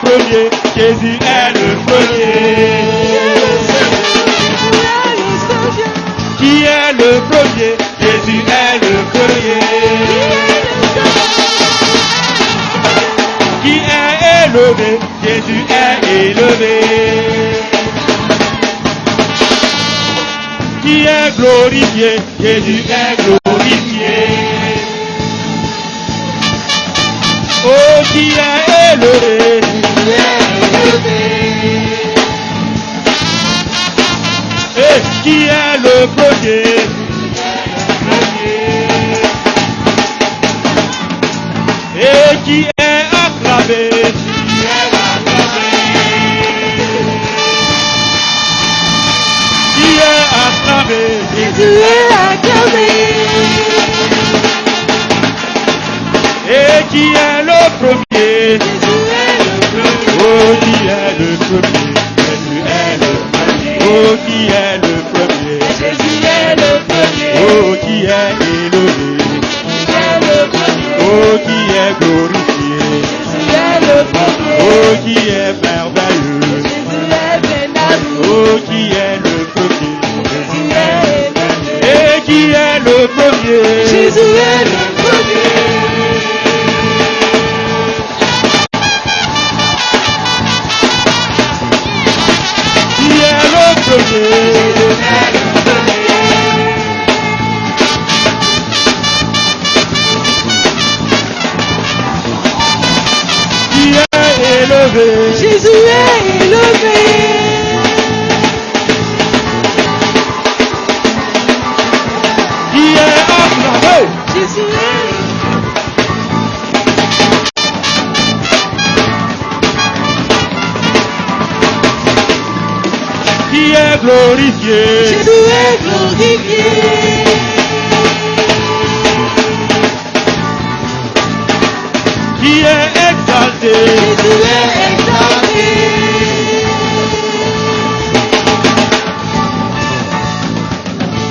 premier, Jésus est le premier. Qui est le premier? Jésus est le premier. Qui est élevé? Jésus est élevé. Qui est glorifié? Jésus est glorifié. Oh, qui est élevé? Jésus est élevé. Et qui est le premier? Et qui est acclamé? Qui est acclamé? Jésus est acclamé. Et qui est le premier? Jésus est le premier. Oh, qui est le premier? Jésus est le premier. Oh, qui est le premier? Jésus est le premier. Oh, qui est élevé? Jésus est le premier. Oh, qui est glorifié? Jésus est le premier. Oh, qui est merveilleux? Jésus est béni. Oh, qui est le premier? Jésus est élevé. Et qui est le premier? Jésus est le premier. Qui est le premier? Qui est élevé? Jésus est élevé. Qui est acclamé? Jésus est Qui est glorifié? Jésus est glorifié. Qui est exalté? Jésus est exalté.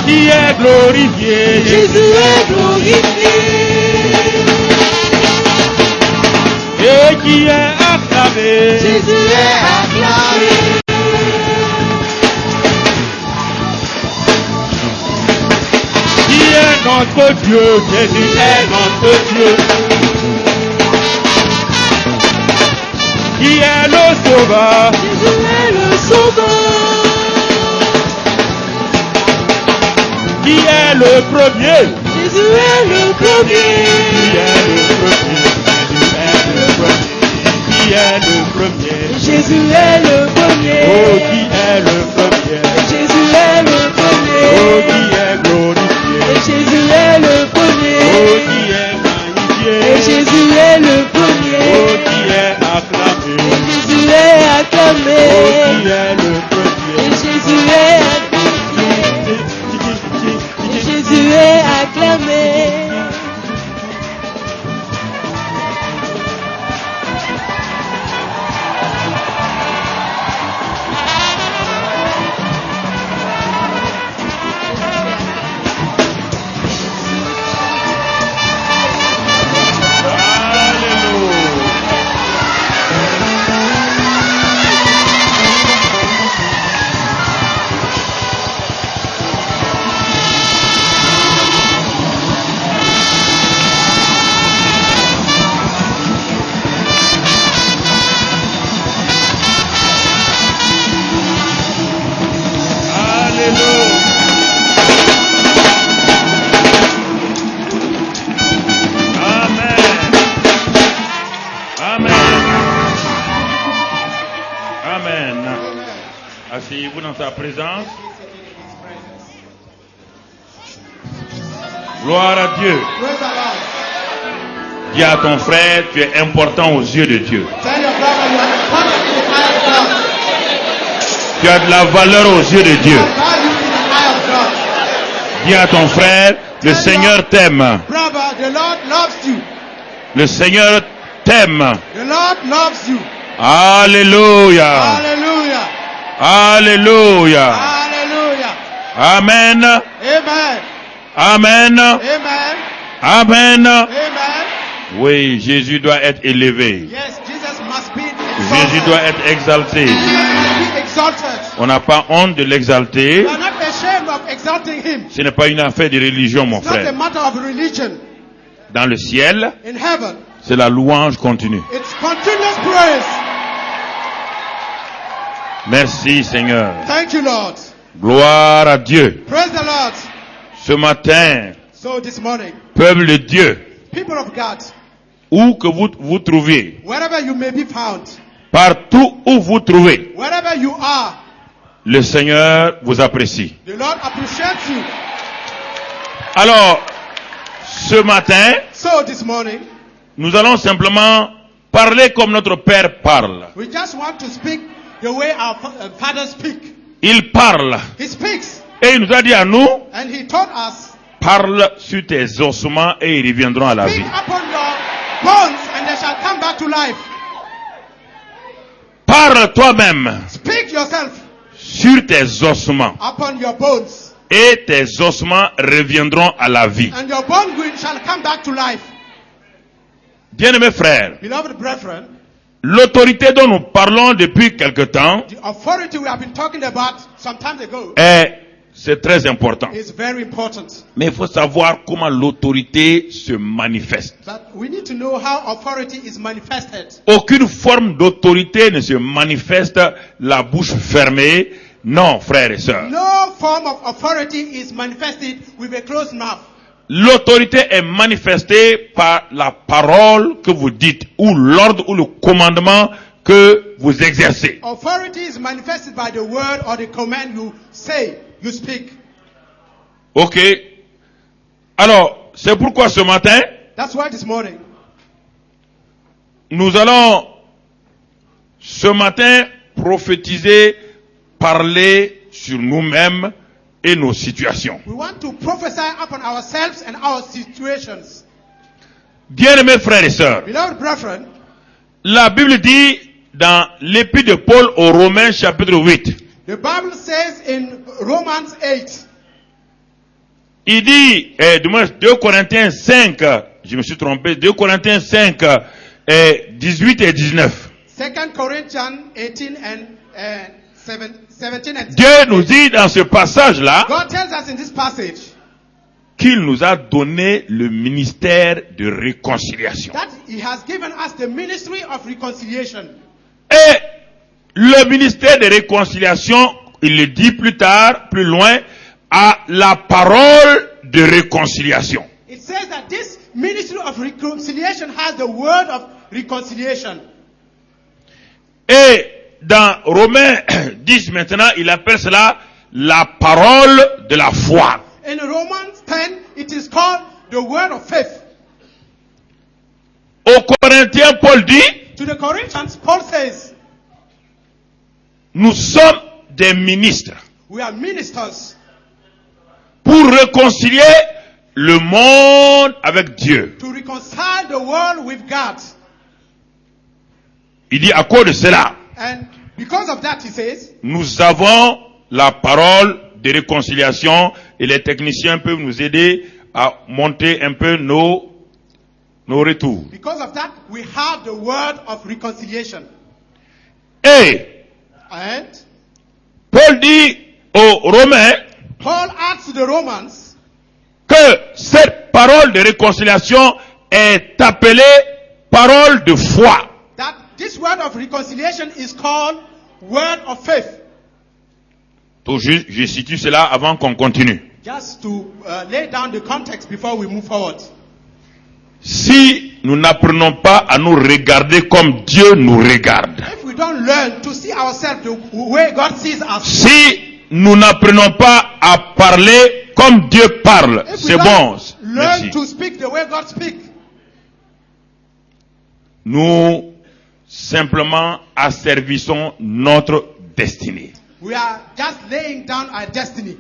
Qui est glorifié? Jésus est glorifié. Et qui est acclamé? Jésus est acclamé. Qui est notre Dieu? Jésus est notre Dieu. Qui est le sauveur? Jésus est le sauveur. Qui est le premier? Jésus est le premier. Qui est le premier? Jésus est le premier. Jésus est le premier. Oh, qui est le premier? Jésus est le premier. Oh, qui est glorifié? Jésus est le premier. Oh, qui est magnifié? Jésus est le premier. Oh, qui est acclamé? Jésus est acclamé. Oh, qui est le premier? Jésus est acclamé. Jésus est acclamé. Asseyez-vous dans sa présence. Gloire à Dieu. Dis à ton frère, tu es important aux yeux de Dieu. Tu as de la valeur aux yeux de Dieu. Dis à ton frère, le Seigneur t'aime. Le Seigneur t'aime. Alléluia. Alléluia. Amen. Amen. Amen. Oui, Jésus doit être élevé. Jésus doit être exalté. Jesus must be exalted. On n'a pas honte de l'exalter. We are not ashamed of exalting him. Ce n'est pas une affaire de religion, mon It's not a frère. matter of religion. Dans le ciel, In heaven, c'est la louange continue. it's continuous praise. Merci, Seigneur. Thank you, Lord. Gloire à Dieu. Praise the Lord. Ce matin, So this morning, peuple de Dieu, people of God, où que vous vous trouviez, wherever you may be found, partout où vous trouvez, wherever you are, le Seigneur vous apprécie. the Lord appreciates you. Alors, ce matin, So this morning, nous allons simplement parler comme notre Père parle. we just want to speak the way our Father speaks. Il parle He speaks, et il nous a dit à nous, and He told us, parle sur tes ossements et ils reviendront à la speak vie. upon your bones, and they shall come back to life. Parle toi-même Speak yourself sur tes ossements upon your bones, et tes ossements reviendront à la vie. and your bone shall come back to life. Bien-aimés frères, Beloved brethren, l'autorité dont nous parlons depuis quelque temps the authority we have been talking about some time ago c'est très important. is very important. Mais il faut savoir comment l'autorité se manifeste. But we need to know how authority is manifested. Aucune forme d'autorité ne se manifeste la bouche fermée. Non, frères et sœurs. No form of authority is manifested with a closed mouth. L'autorité est manifestée par la parole que vous dites, ou l'ordre ou le commandement que vous exercez. Authority is manifested by the word or the command you say, you speak. Ok. Alors, c'est pourquoi ce matin, That's why this morning, nous allons ce matin prophétiser, parler sur nous-mêmes et nos situations. we want to prophesy upon ourselves and our situations. Bien-aimés frères et sœurs, Beloved brethren, la Bible dit dans l'épître de Paul aux Romains chapitre 8, the Bible says in Romans 8, il dit, du moins 2 Corinthiens 5, je me suis trompé, 2 Corinthiens 5, 18 et 19. 2 Corinthians 18 and 17 and Dieu nous dit dans ce passage-là God tells us in this passage qu'il nous a donné le ministère de réconciliation. that He has given us the ministry of reconciliation. Et le ministère de réconciliation, il le dit plus tard, plus loin, a la parole de réconciliation. It says that this ministry of reconciliation has the word of reconciliation. Et dans Romains 10 maintenant, il appelle cela la parole de la foi. In Romans 10, it is called the word of faith. Aux Corinthiens, Paul dit, To the Corinthians, Paul says, nous sommes des ministres we are ministers pour réconcilier le monde avec Dieu. to reconcile the world with God. Il dit à cause de cela, And because of that, he says, nous avons la parole de réconciliation et les techniciens peuvent nous aider à monter un peu nos retours. because of that, we have the word of reconciliation. Et And Paul dit aux Romains Paul adds to the Romans que cette parole de réconciliation est appelée parole de foi. that this word of reconciliation is called word of faith. Tout juste, je situe cela avant qu'on continue. Just to lay down the context before we move forward. Si nous n'apprenons pas à nous regarder comme Dieu nous regarde, If we don't learn to see ourselves the way God sees us, si nous n'apprenons pas à parler comme Dieu parle, if we c'est bon. don't Merci. learn to speak the way God speaks, Nous simplement asservissons notre destinée. we are just laying down our destiny.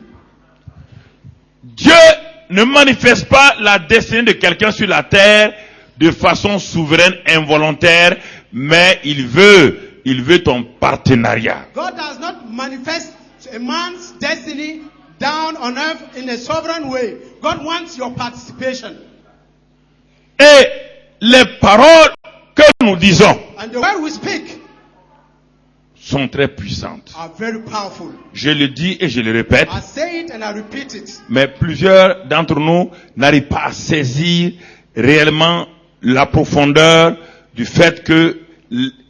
Dieu ne manifeste pas la destinée de quelqu'un sur la terre de façon souveraine, involontaire, mais il veut ton partenariat. God does not manifest a man's destiny down on earth in a sovereign way. God wants your participation. Et les paroles que nous disons, And the word we speak sont très puissantes. are very powerful. Je le dis et je le répète, I say it and I repeat it. mais plusieurs d'entre nous n'arrivent pas à saisir réellement la profondeur du fait que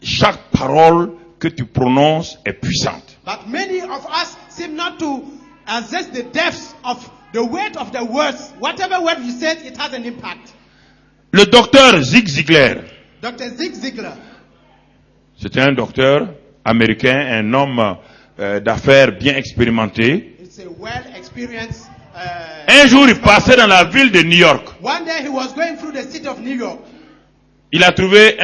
chaque parole que tu prononces est puissante. But many of us seem not to assess the depths of the weight of the words. Whatever word you say, it has an impact. Le docteur Zig Ziglar, Dr. Zig Ziglar, c'était un docteur américain, un homme d'affaires bien expérimenté. it's a well-experienced. Un jour, il passait dans la ville de New York. One day he was going through the city of New York. Il a trouvé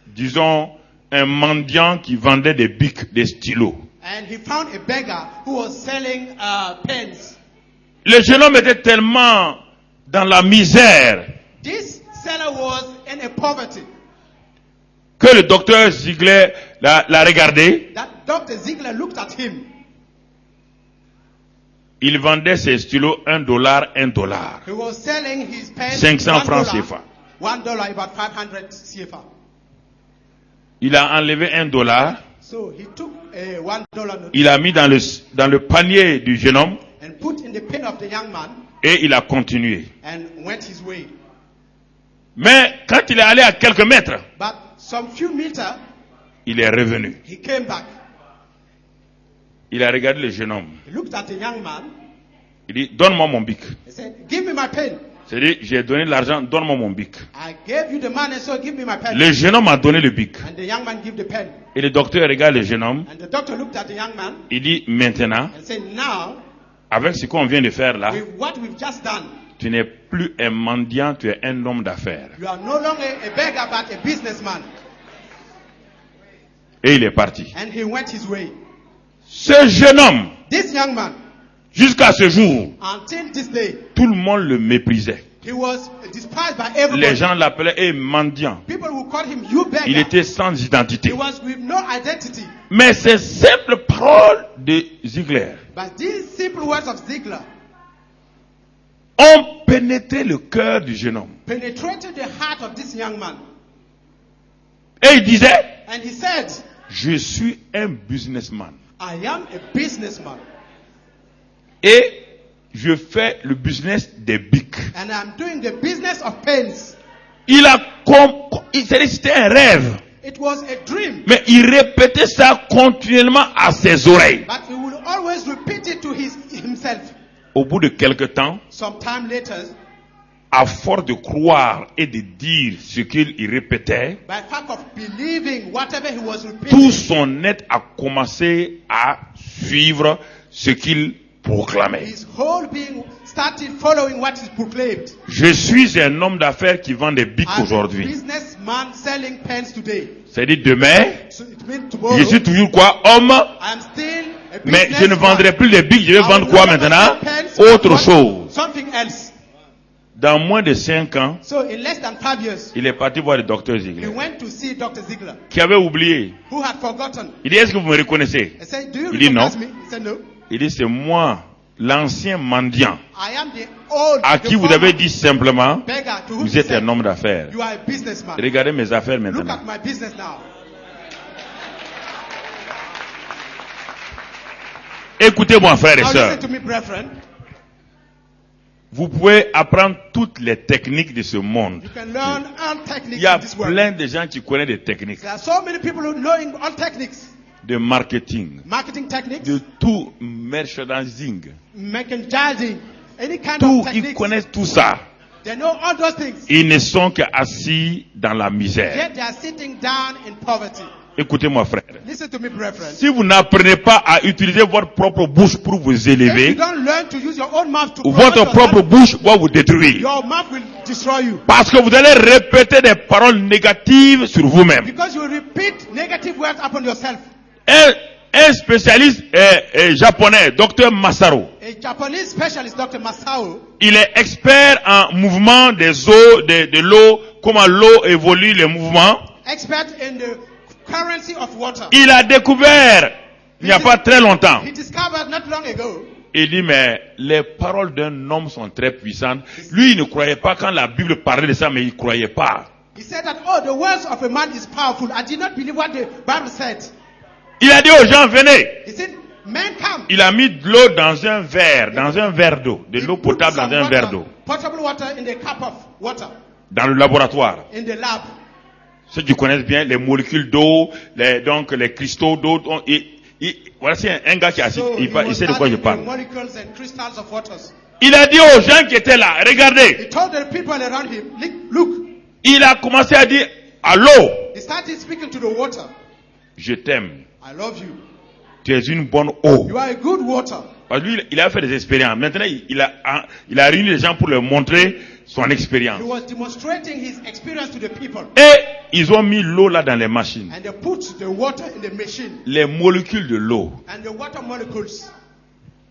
disons, un mendiant qui vendait des bics, des stylos. And he found a beggar who was selling pens. Le jeune homme était tellement dans la misère This seller was in a poverty que le docteur Ziegler l'a regardé. that Dr. Ziegler looked at him. Il vendait ses stylos $1. He was selling his pens 500 francs $1, CFA. $1, about 500 CFA. Il a enlevé $1. So he took a $1 note Il a mis dans le panier du jeune homme and put in the pen of the young man et il a continué. and went his way. Mais quand il est allé à quelques mètres, But some few meters, il est revenu. he came back. Il a regardé le jeune homme. He looked at the young man. Il dit, donne-moi mon bic. He said, give me my pen. C'est-à-dire, j'ai donné l'argent, donne-moi mon bic. I gave you the money, so give me my pen. Le jeune homme a donné le bic. And the young man gave the pen. Et le docteur regarde le jeune homme. And the doctor looked at the young man Il dit, maintenant, and said, now, avec ce qu'on vient de faire là, with what we've just done, tu n'es plus un mendiant, tu es un homme d'affaires. you are no longer a beggar but a businessman. Et il est parti. And he went his way. Ce jeune homme, This young man, jusqu'à ce jour, until this day, tout le monde le méprisait. he was despised by Les everybody. gens l'appelaient mendiant. People would call him you beggar. Il était sans identité. He was with no identity. Mais ces simples paroles de Ziegler But these simple words of Ziegler ont pénétré le cœur du jeune homme. penetrated the heart of this young man. Et il disait, And he said, je suis un businessman. I am a businessman. Et je fais le business des bics. And I'm doing the business of pens. C'était un rêve. It was a dream. Mais il répétait ça continuellement à ses oreilles. But he would always repeat it to himself. Au bout de quelque temps, Some time later, à force de croire et de dire ce qu'il y répétait, by fact of believing whatever he was tout repeating, son être a commencé à suivre ce qu'il proclamait. his whole being started following what he proclaimed. Je suis un homme d'affaires qui vend des bics I'm a aujourd'hui. businessman selling pens today. C'est-à-dire demain, So it means tomorrow, je suis toujours quoi? Homme, I'm still a mais je ne businessman. vendrai plus des bics, je vais I vendre will quoi no longer maintenant? sell pens, Autre but chose. something else. Dans moins de 5 ans, So in less than 5 years, il est parti voir le docteur he Ziegler, went to see Dr. Ziegler, qui avait oublié. who had forgotten. Il dit, est-ce que vous me reconnaissez? I said, do you Il dit non. recognize me? He said, no. Il dit, c'est moi, l'ancien mendiant, I am the old, à the qui vous former avez dit simplement, beggar to whom vous he êtes said, un homme d'affaires. you are a businessman. Regardez mes affaires Look maintenant. at my business now. Écoutez-moi, frères et Now sœurs. listen to me, brethren. Vous pouvez apprendre toutes les techniques de ce monde. You can learn all Il techniques y a in this world. plein de gens qui connaissent des techniques There are so many people who knowing all techniques. de marketing, Marketing techniques, de tout merchandising. merchandising, any kind Tout, of ils techniques. connaissent tout ça. They know all those things. Ils ne sont qu'assis dans la misère. Yet they are sitting down in poverty. Écoutez-moi, frère. Listen to me, brethren. Si vous n'apprenez pas à utiliser votre propre bouche pour vous If you élever, don't learn to use your own mouth to promote votre propre yourself, bouche va vous détruire. your mouth will destroy you. Parce que vous allez répéter des paroles négatives sur vous-même. Because you will repeat negative words upon yourself. Un spécialiste japonais, Dr Masaru, A Japanese specialist, Dr. Masao, il est expert en mouvement des eaux, de l'eau, comment l'eau évolue, les mouvements. expert in the currency of water. Il a découvert, il n'y a pas très longtemps, He discovered not long ago. il dit, mais les paroles d'un homme sont très puissantes. Lui, il ne croyait pas quand la Bible parlait de ça, mais il ne croyait pas. He said that, oh, the words of a man is powerful. I did not believe what the Bible said. Il a dit aux gens, venez. He said, men come. Il a mis de l'eau dans un verre d'eau, de He l'eau put potable some dans un water, verre d'eau, potable water in the cup of water dans le laboratoire. in the lab. Ceux qui connaissent bien les molécules d'eau, donc les cristaux d'eau. Voilà, c'est un gars qui est assis, So il was sait de quoi je studying the parle. molecules and crystals of waters. Il a dit aux gens qui étaient là, regardez, He told the people around him, look. il a commencé à dire à l'eau, He started speaking to the water. je t'aime, I love you. tu es une bonne eau. You are a good water. Parce que lui, il a fait des expériences. Maintenant, il a réuni les gens pour leur montrer son expérience. He was demonstrating his experience to the people. Et ils ont mis l'eau là dans les machines. And they put the water in the machine. Les molécules de l'eau, And the water molecules,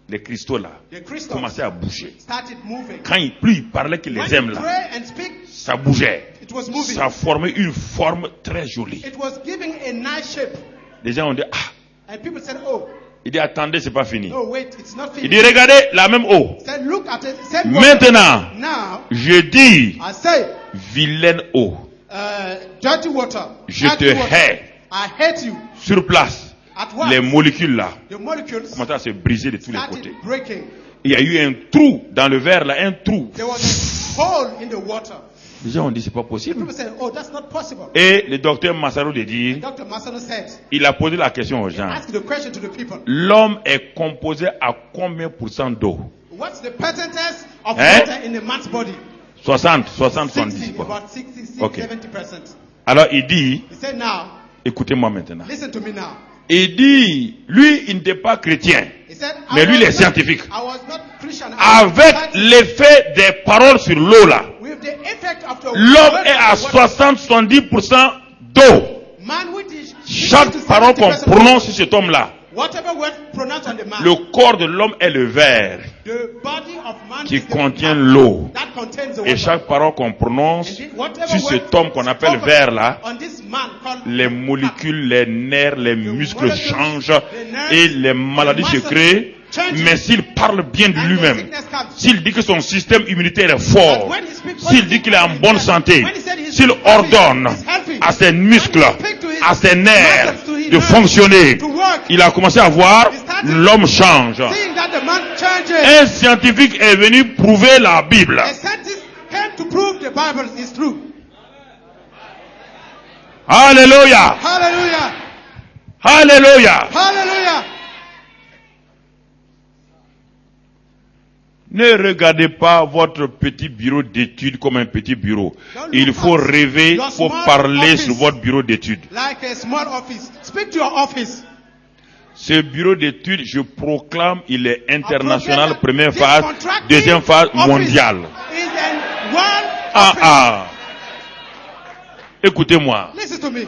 les cristaux là, the crystals, commençaient à bouger. started moving. Quand plus il parlait qu'il When les aime you là, pray and speak, ça bougeait. it was moving. Ça formait une forme très jolie. It was giving a nice shape. Les gens ont dit, And people said, oh, il dit, attendez, c'est pas fini. no, wait, it's not Il finished. dit, regardez la même eau. He said, look at it. Same water. Maintenant, Now, je dis, I say, vilaine eau, dirty water. je dirty te water. hais. I hate you. Sur place, At once, les molécules là the molecules commençaient à se briser de tous les started côtés. breaking. Il y a eu un trou dans le verre là, un trou. There was a hole in the water. Les gens ont dit, c'est pas possible. People said, oh, that's not possible. Et le docteur Massaro de dire, Dr. Masano said, il a posé la question aux gens. ask the question to the people. L'homme est composé à combien % d'eau? What's the percentage of Eh? water in a man's body? 60, 70 60, quoi. about 60, Ok. 70%. Alors il dit, He said, now, écoutez-moi maintenant. listen to me now. Il dit, lui, il n'était pas chrétien. He said, Mais lui, il est was scientifique. I was not Christian. I was Avec scientific. l'effet des paroles sur l'eau là, With the effect of the l'homme word est à of the water, 60-70% d'eau. man with his Chaque 60 to parole qu'on 70% prononce sur cet homme-là, whatever word pronounced on the man, le corps de l'homme est le verre the body of man qui is the contient cup l'eau. that contains the Et water. chaque parole qu'on prononce And whatever sur word cet homme qu'on appelle spoken verre là, on this man called les molécules, les nerfs, les muscles molecules, changent the nerves, et les maladies the se muscles créent. change. Mais s'il parle bien de and the lui-même, sickness comes. s'il dit que son système immunitaire est fort, And when he speaks s'il dit qu'il est en bonne santé, when he said he's s'il healthy, ordonne he's healthy, à ses muscles, when he speaks to his à ses nerfs muscles, to his de nerves, fonctionner, to work, il a commencé à voir he started l'homme change. seeing that the man changes. Un scientifique est venu prouver la Bible. A scientist came to prove the Bible is true. Alléluia! Hallelujah! Alléluia! Hallelujah! Ne regardez pas votre petit bureau d'études comme un petit bureau. Don't Il look faut at rêver, il your faut small parler office. sur votre bureau d'études. Like a small office. Speak to your office. Ce bureau d'études, je proclame, il est international, proclaim première this phase, contracting deuxième phase, office mondiale. Is a world office. Ah. Écoutez-moi. Listen to me.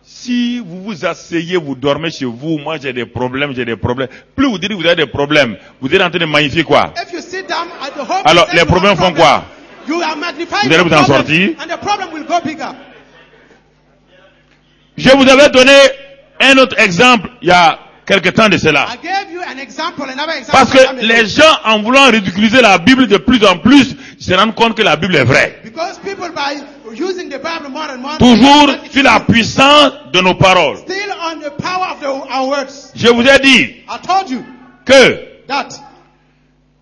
Si vous vous asseyez, vous dormez chez vous, moi j'ai des problèmes. Plus vous dites que vous avez des problèmes, vous êtes en train de magnifier quoi? If you sit down at the home, Alors, you say les you problèmes have font problem, quoi? You are magnifying Vous allez the vous en problem, sortir. and the problem will go bigger. Je vous avais donné un autre exemple il y a quelque temps de cela. I gave you an example, another example. Parce que les gens, en voulant ridiculiser la Bible de plus en plus, se rendent compte que la Bible est vraie. Because people by using the Bible more and more, Toujours sur la puissance de nos paroles. still on the power of our words. Je vous ai dit I told you que, that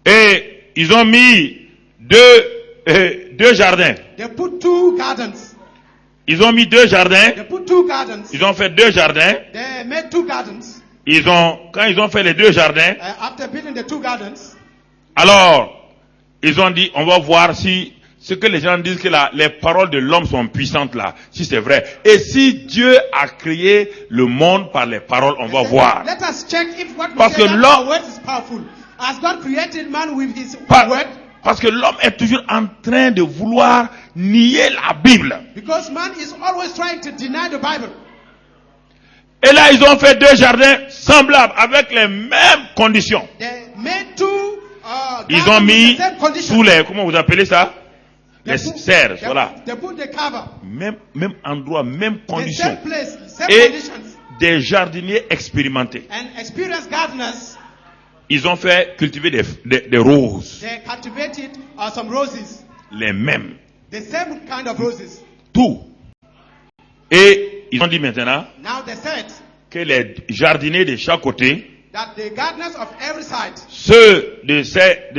et ils ont mis deux jardins. they put two gardens. Ils ont mis deux jardins. They put two gardens. Ils ont fait deux jardins. They made two gardens. Quand ils ont fait les deux jardins, After building the two gardens, alors, ils ont dit, on va voir si ce que les gens disent que les paroles de l'homme sont puissantes là, si c'est vrai. Et si Dieu a créé le monde par les paroles, on va they said, voir. let us check if what we Parce say que that l'homme- our word is powerful. Has God created man with his Par- word? Parce que l'homme est toujours en train de vouloir nier la Bible. Because man is always trying to deny the Bible. Et là, ils ont fait deux jardins semblables avec les mêmes conditions. They made two Ils gardens ont mis with the same conditions. sous les, comment vous appelez ça? Les They put- serres, they- voilà. They put the cover. Même endroit, même The conditions. same place, same Et conditions. des jardiniers expérimentés. And experienced gardeners, Ils ont fait cultiver des roses. they cultivated some roses. Les mêmes. The same kind of roses. Tout. Et ils ont dit maintenant Now they said que les jardiniers de chaque côté, that the gardeners of every side, ceux de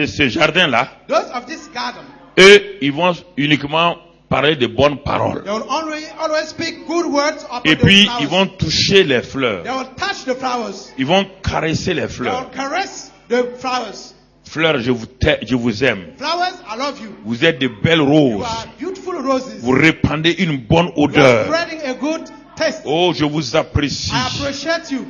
ce jardin-là, those of this garden, eux, ils vont uniquement parler de bonnes paroles. they will always speak good words upon Et the puis, flowers. ils vont toucher les fleurs. They will touch the flowers. Ils vont caresser les They fleurs. will caress the flowers. Fleurs, je vous aime. Flowers, I love you. Vous êtes de belles You roses. are beautiful roses. Vous répandez une bonne You are odeur. spreading a good taste. Oh, je vous apprécie. I appreciate you.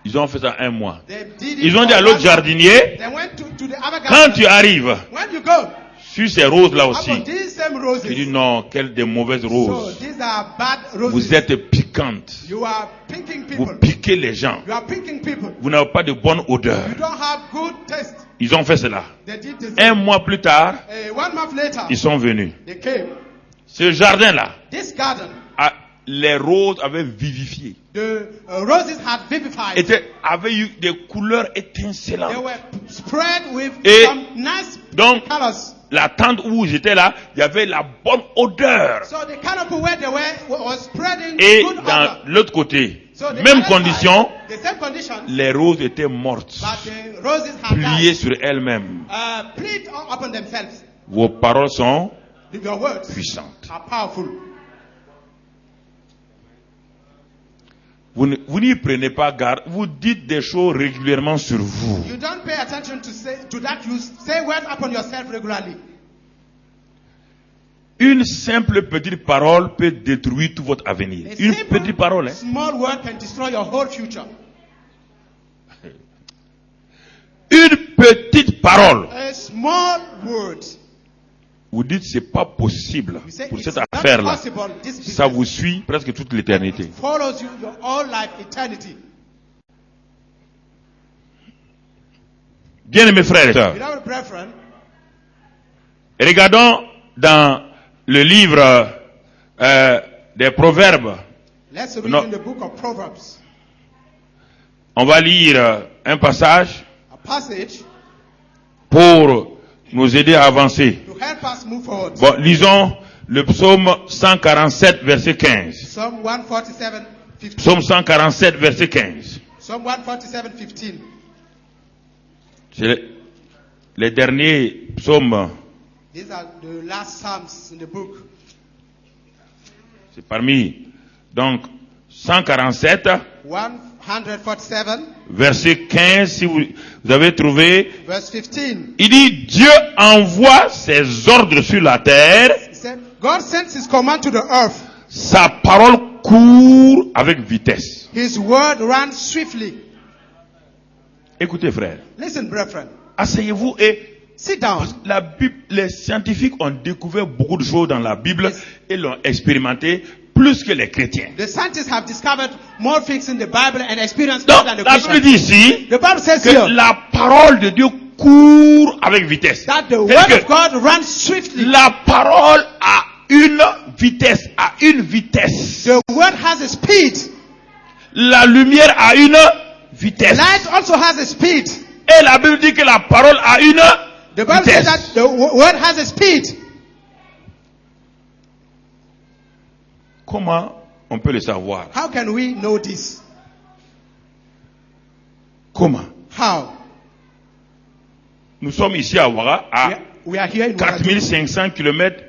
Ils ont fait ça un mois. They did it Ils ont for dit à l'autre 1 month. jardinier, They went to the other quand garden. tu arrives When you go, sur ces roses-là aussi, upon these same roses. il dit non, quelles de mauvaises So roses. these are bad roses. Vous êtes piquantes. You are picking Vous people. piquez les gens. You are picking people. Vous n'avez pas de bonne odeur. You don't have good taste. Ils ont fait cela. They did this. Un mois plus tard, 1 month later, ils sont venus. they came. Ce jardin-là, This garden, les roses avaient vivifié. the roses had vivified. Avaient eu des couleurs They étincelantes. were spread with Et some nice donc, colors. la tente où j'étais là, il y avait la bonne odeur. So the canopy where they were was spreading Et good dans odor. l'autre côté, So the même other condition, side, the same condition, les roses étaient mortes, but the roses had pliées died. sur elles-mêmes. Pleat upon themselves. Vos paroles sont Your words puissantes. are powerful. Vous n'y prenez pas garde. Vous dites des choses régulièrement sur vous. You don't pay attention to that. You say words upon yourself regularly. Une simple petite parole peut détruire tout votre avenir. A Une simple, petite parole. Hein? small word can destroy your whole future. Une petite parole. A small word. Vous dites c'est pas possible You say pour it's cette not affaire-là. possible. This business Ça vous suit presque toute l'éternité. follows you your whole life, eternity. Bien mes frères et sœurs, Beloved brethren, regardons dans le livre des Proverbes. let's read No. in the book of Proverbs On va lire un passage a passage pour nous aider à avancer. to help us move forward. Bon, lisons le psaume 147, verset 15. Psalm 147, 15. Psaume 147, verset 15. Psalm 147, 15. C'est les derniers psaumes. These are the last psalms in the book. C'est parmi. Donc, 147, 147, verset 15, si vous avez trouvé. verse 15. Il dit, Dieu envoie ses ordres sur la terre, He said, God sends his command to the earth. sa parole court avec vitesse. His word ran swiftly. Écoutez frère, Listen, brethren. asseyez-vous et Sit down. la Bible, les scientifiques ont découvert beaucoup de choses dans la Bible et l'ont expérimenté plus que les chrétiens. The scientists have discovered more things in the Bible and experienced more Donc, than the la Bible Christians. dit ici The Bible says que here la parole de Dieu court avec vitesse. that the C'est-à-dire word que of God runs swiftly. la parole a une vitesse, The word has a speed. La lumière a une vitesse. Light also has a speed. Et la Bible dit que la parole a une The Bible says that vitesse. the word has a speed. Comment on peut le savoir? How can we know this? Comment? How? Nous sommes ici à Ouara, à We are here in Ouagadougou, 4500 km de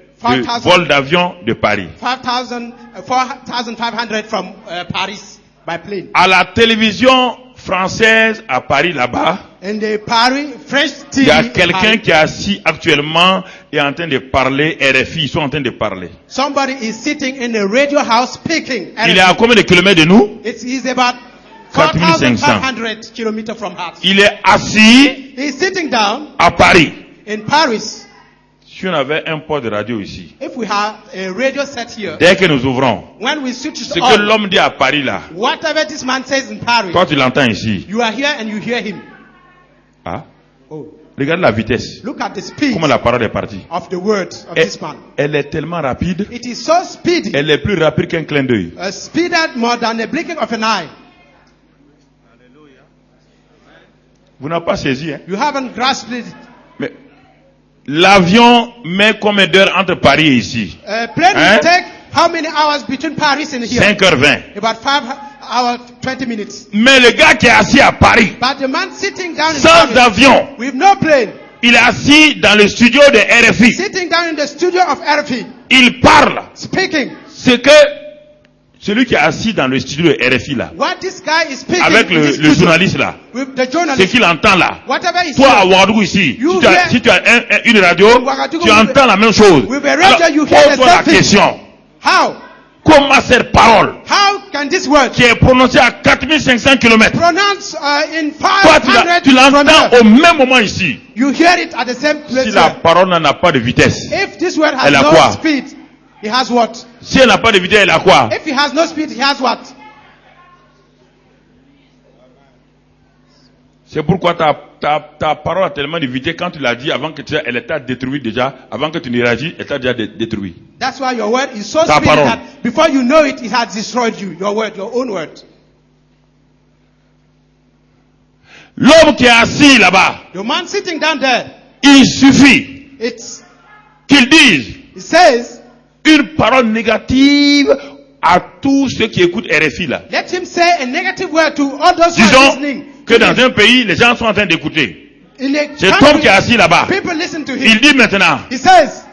5,000 vol d'avion de Paris. 4,500 from Paris by plane. À la télévision française à Paris là-bas, In the Paris French TV, il y a in quelqu'un Paris, qui est assis actuellement et en train de parler, RFI, ils sont en train de parler. somebody is sitting in a radio house speaking. And Il est à combien de kilomètres de nous? it is about 4,500 4,500 kilometers from us. Il est assis He is sitting down à Paris. in Paris. Si on avait un poste de radio ici, If we have a radio set here, dès que nous ouvrons, when we switch ce it que on, l'homme dit à Paris là, whatever this man says in Paris, toi tu l'entends ici. you are here and you hear him. Ah, Oh, regarde la vitesse. look at the speed Comment la parole est partie. of the word of Elle, this man. elle est tellement rapide, It is so speedy, elle est plus rapide qu'un clin d'œil. speeded more than the blinking of an eye. Vous n'avez pas saisi, hein? You haven't grasped it. Mais l'avion met combien d'heures entre Paris et ici? A plane Hein? will take how many hours between Paris and here? 5h20. About our 20 minutes. Mais le gars qui est assis à Paris, But the man sitting down in sans Paris, avion, with no plane, il est assis dans le studio de RFI. sitting down in the studio of RFI, Il parle. speaking. Ce que celui qui est assis dans le studio de RFI là, What this guy is speaking avec in this le studio, journaliste là, with the ce journalist, qu'il entend là. whatever he Toi à says, Ouagadougou ici, You si tu as une radio, Ouagadougou, tu entends la même chose. with a radio, Alors, you hear the pose-toi la same thing. question. how? Comment cette parole How can this word qui est prononcée à 4500 km, pronounce in toi 500 tu l'entends au même moment ici? You hear it at the same place. Si la here. parole n'a pas de vitesse, If this word has Elle a no quoi? speed, he has what? si elle n'a pas de vitesse, elle a quoi? If he has no speed, he has what? C'est pourquoi ta parole a tellement de vitesse quand tu l'as dit avant que elle était détruite déjà, avant que tu ne réagisses, elle t'a déjà détruit. That's why your word is so Ta speedy parole. that before you know it, it has destroyed you. Your word, your own word. L'homme qui est assis là-bas, The man sitting down there, il suffit qu'il dise it says, une parole négative à tous ceux qui écoutent RFI là. let him say a negative word to all those who are Disons listening. que dans un pays, les gens sont en train d'écouter. In a Cet homme country, qui est assis là-bas, people listen to il him. dit maintenant, He says,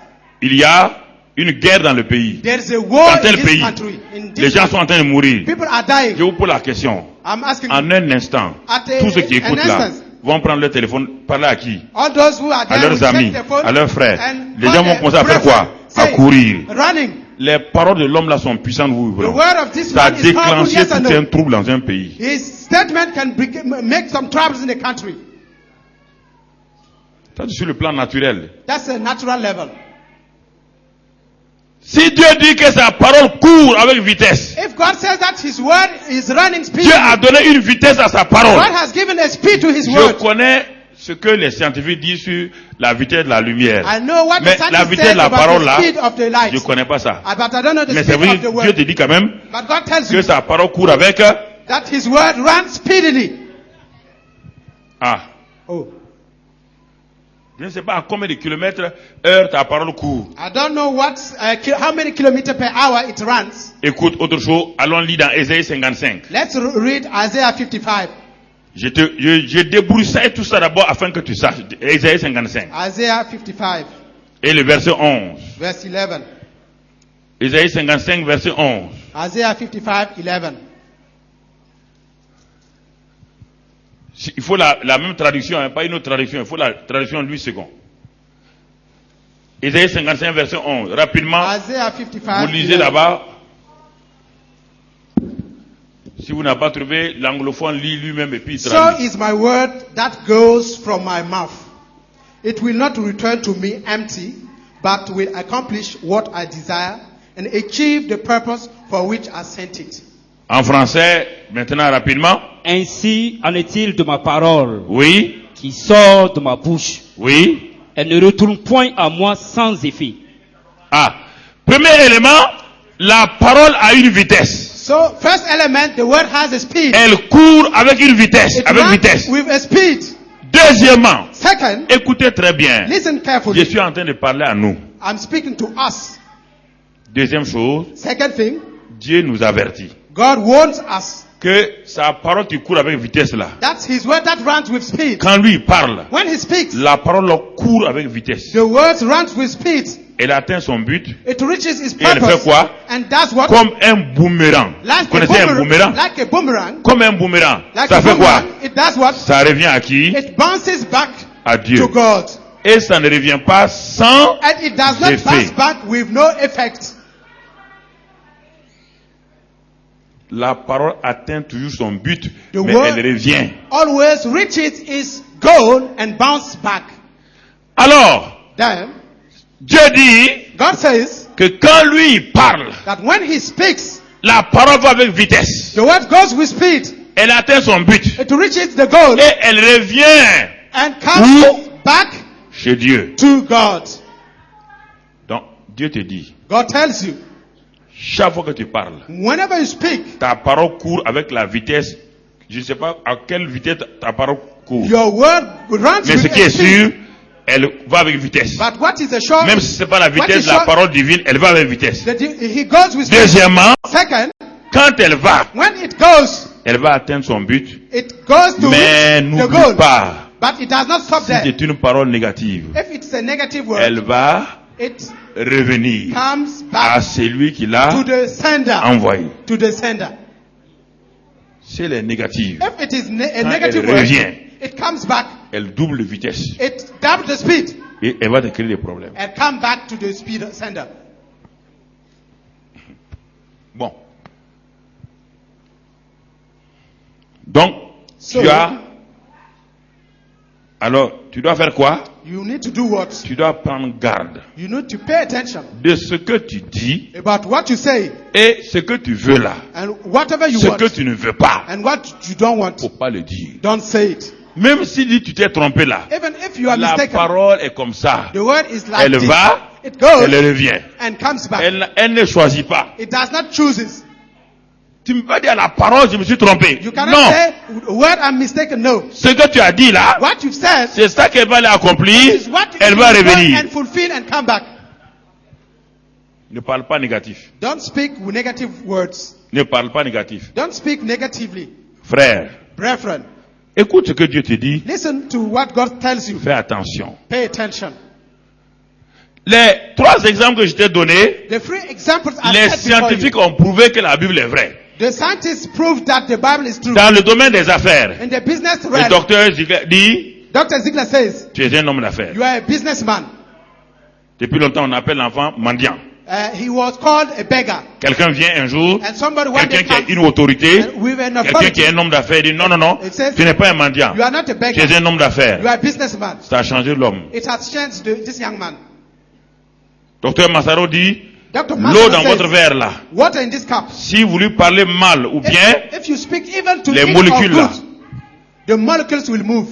il y a une guerre dans le pays. there is a war Dans in tel this pays, country. In les this gens sont en train de mourir. people are dying. Je vous pose la question. I'm asking En un instant, At tous ceux qui an écoutent là instance, vont prendre leur téléphone, parler à qui? all those who are À there will leurs check amis, their phone à leurs frères. and Les call gens vont their commencer à faire quoi? brethren, À say, courir. running. Les paroles de l'homme là sont puissantes, vous The voyez. word of this Ça a man is powerful, déclenché yes or tout un no? trouble dans un pays. His statement can make some troubles in the country. Ça, c'est sur le plan naturel. That's a natural level. Si Dieu dit que sa parole court avec vitesse, If God says that his word is running speed, Dieu a donné une vitesse à sa parole. God has given a speed to his Je word. connais ce que les scientifiques disent sur la vitesse de la lumière. I know what Mais the la scientists vitesse say de la about parole the là, speed of the light. je ne connais pas ça. But I don't know the Mais c'est speed vrai, of the Dieu te word. dit quand même But God tells que you sa parole court avec... that his word runs speedily. Ah, Oh, je ne sais pas à combien de kilomètres heure ta parole court. I don't know how many kilometers per hour it runs. Écoute, autre chose, allons lire dans Ésaïe 55. Let's read Isaiah 55. Je débroussaille tout ça d'abord afin que tu saches. Ésaïe 55. Isaiah 55, Et le verset 11. verse 11. Ésaïe 55, verset 11. Isaiah 55, 11. Il faut la même traduction, hein, pas une autre traduction. Il faut la traduction en 8 secondes. Ésaïe 55, verset 11. Rapidement, Isaiah 55, vous lisez 11. là-bas. Si vous n'avez pas trouvé, l'anglophone lit lui-même et puis il So traduit. is my word that goes from my mouth. It will not return to me empty, but will accomplish what I desire and achieve the purpose for which I sent it. En français, maintenant rapidement. Ainsi en est-il de ma parole Oui, qui sort de ma bouche. oui. Elle ne retourne point à moi sans effet. Ah, premier élément, la parole a une vitesse. So, first element, the word has a speed. Elle court avec une vitesse, It avec runs vitesse. with a speed. Deuxièmement, Second, écoutez très bien. listen Je carefully. suis en train de parler à nous. I'm speaking to us. Deuxième chose, Second thing, Dieu nous avertit God warns us. que sa parole qui court avec vitesse là, That's his word that runs with speed. quand lui il parle, When he speaks, la parole court avec vitesse. the word runs with speed. Elle atteint son but It reaches its et elle fait purpose. quoi? And that's what? Comme un boomerang. Vous Like a connaissez un boomerang? like a boomerang. Comme un boomerang. Like Ça a fait quoi? boomerang. It does what? Ça revient à qui? It bounces back À Dieu. to God. Et ça ne revient pas sans And it does not effet. bounce back with no effect. La parole atteint toujours son but, The mais word- elle revient. Always reaches its goal and bounce back. Alors, Then, Dieu dit God says que quand lui il parle, that when he speaks, la parole va avec vitesse. the word goes with speed. Elle atteint son but. It reaches the goal Et elle revient and comes Où? back chez Dieu. to God. Donc, Dieu te dit, God tells you, chaque fois que tu parles, whenever you speak, ta parole court avec la vitesse. Je ne sais pas à quelle vitesse ta parole court. your word runs Mais ce with qui a est speed. sûr, elle va avec vitesse. But what is the sure? Même si ce n'est pas la what vitesse is de la sure- parole divine, elle va avec vitesse. He goes with speed. Deuxièmement, Second, Quand elle va, When it goes, elle va atteindre son but. it goes to Mais reach the n'oublie goal. pas, But it does not stop si there. c'est une parole négative, If it's a negative word, elle va it revenir comes à back celui qui to l'a the sender. envoyé. To the sender. Si elle est négative, If it is a quand negative elle word, revient, it comes back. elle double de vitesse It doubles the speed et elle va te créer des problèmes. and come back to the speed sender. Bon. Donc, So, tu dois faire quoi? you need to do what? Tu dois prendre garde You need to pay attention de ce que tu dis about what you say et ce que tu veux là. and whatever you Ce want que tu ne veux pas, and what you don't want. faut pas le dire. Don't say it. Même si tu t'es trompé là, Even if you are la mistaken, parole est comme ça. the word is like Elle this. va, It goes elle revient. and comes back. Elle ne choisit pas. It does not choose it. Tu me peux dire la parole, je me suis trompé. You cannot Non. say, word I'm mistaken. No. Ce que tu as dit là, What you've said c'est ça qu'elle va l'accomplir. is what Elle it va will go revenir. and fulfill and come back. Ne parle pas négatif. Don't speak with negative words. Ne parle pas négatif. Don't speak negatively. Frère, Brethren, écoute ce que Dieu te dit. listen to what God tells you. Fais attention. Pay attention. Les 3 exemples que je t'ai donnés, The three examples I les said before scientifiques you. ont prouvé que la Bible est vraie. The scientists proved that the Bible is true. Dans le domaine des affaires, In the business le realm, docteur Ziegler dit, Dr. Ziegler says, tu es un homme d'affaires. you are a businessman. Depuis longtemps, on appelle l'enfant mendiant. He was called a beggar. Quelqu'un vient un jour, And somebody one quelqu'un day qui a comes une autorité, with an quelqu'un authority. qui est un homme d'affaires, dit non, non, non, It says, tu n'es pas un mendiant. you are not a Tu beggar. es un homme You d'affaires. are a businessman. Ça a changé l'homme. It has changed this young man. Docteur Massaro dit, Dr. l'eau Massaro dans votre says, verre là, water in this cup. si vous lui parlez mal ou bien, If you speak even to les it or molécules là. good, the molecules will move.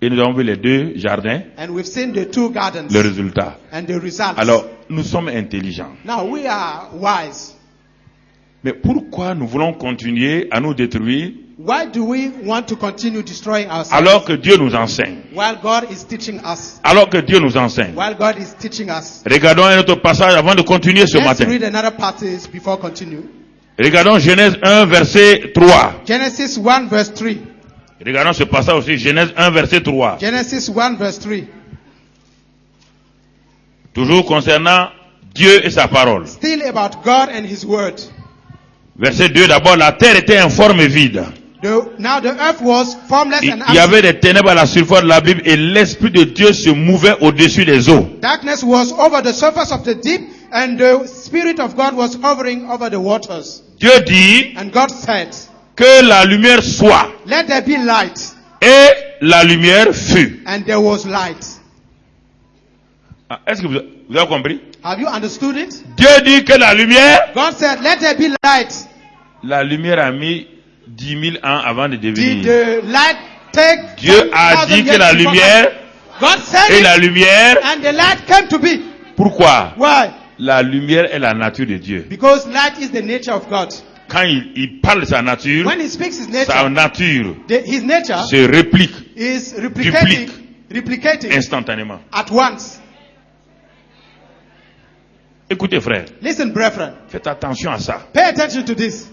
et nous avons vu les 2 jardins, And we've seen the two gardens le résultat. and the results. Alors, nous sommes intelligents. Now we are wise. Mais pourquoi nous voulons continuer à nous détruire Why do we want to continue destroying ourselves alors que Dieu nous enseigne? while God is teaching us? Alors que Dieu nous enseigne. While God is teaching us. Regardons un autre passage avant de continuer ce Let's matin. read another passage before continue. Regardons Genèse 1 verset 3. Genesis 1 verse 3. Regardons ce passage aussi, Genèse 1 verset 3. Genesis 1 verse 3. Toujours concernant Dieu et sa parole. Still about God and His word. Verset 2 d'abord, la terre était informe et vide. Now the earth was formless and Il y avait empty. des ténèbres à la surface de la Bible et l'Esprit de Dieu se mouvait au-dessus des eaux. Darkness was over the surface of the deep, and the Spirit of God was hovering over the waters. Dieu dit And God said, que la lumière soit. let there be light. Et la lumière fut. And there was light. Ah, est-ce que vous avez compris? Have you understood it? Dieu dit que la lumière, God said, let there be light. la lumière a mis 10 000 ans avant de Did devenir. the light take Dieu a 10,000 dit que years la before lumière God said et it, la lumière, and the light came to be. pourquoi? Why? La lumière est la nature de Dieu. Because light is the nature of God. Quand il parle de sa nature, When He speaks His sa nature, nature His nature se réplique is Duplique. replicating instantanément. at once. Écoutez frère, Listen, brethren, faites attention à ça. pay attention to this.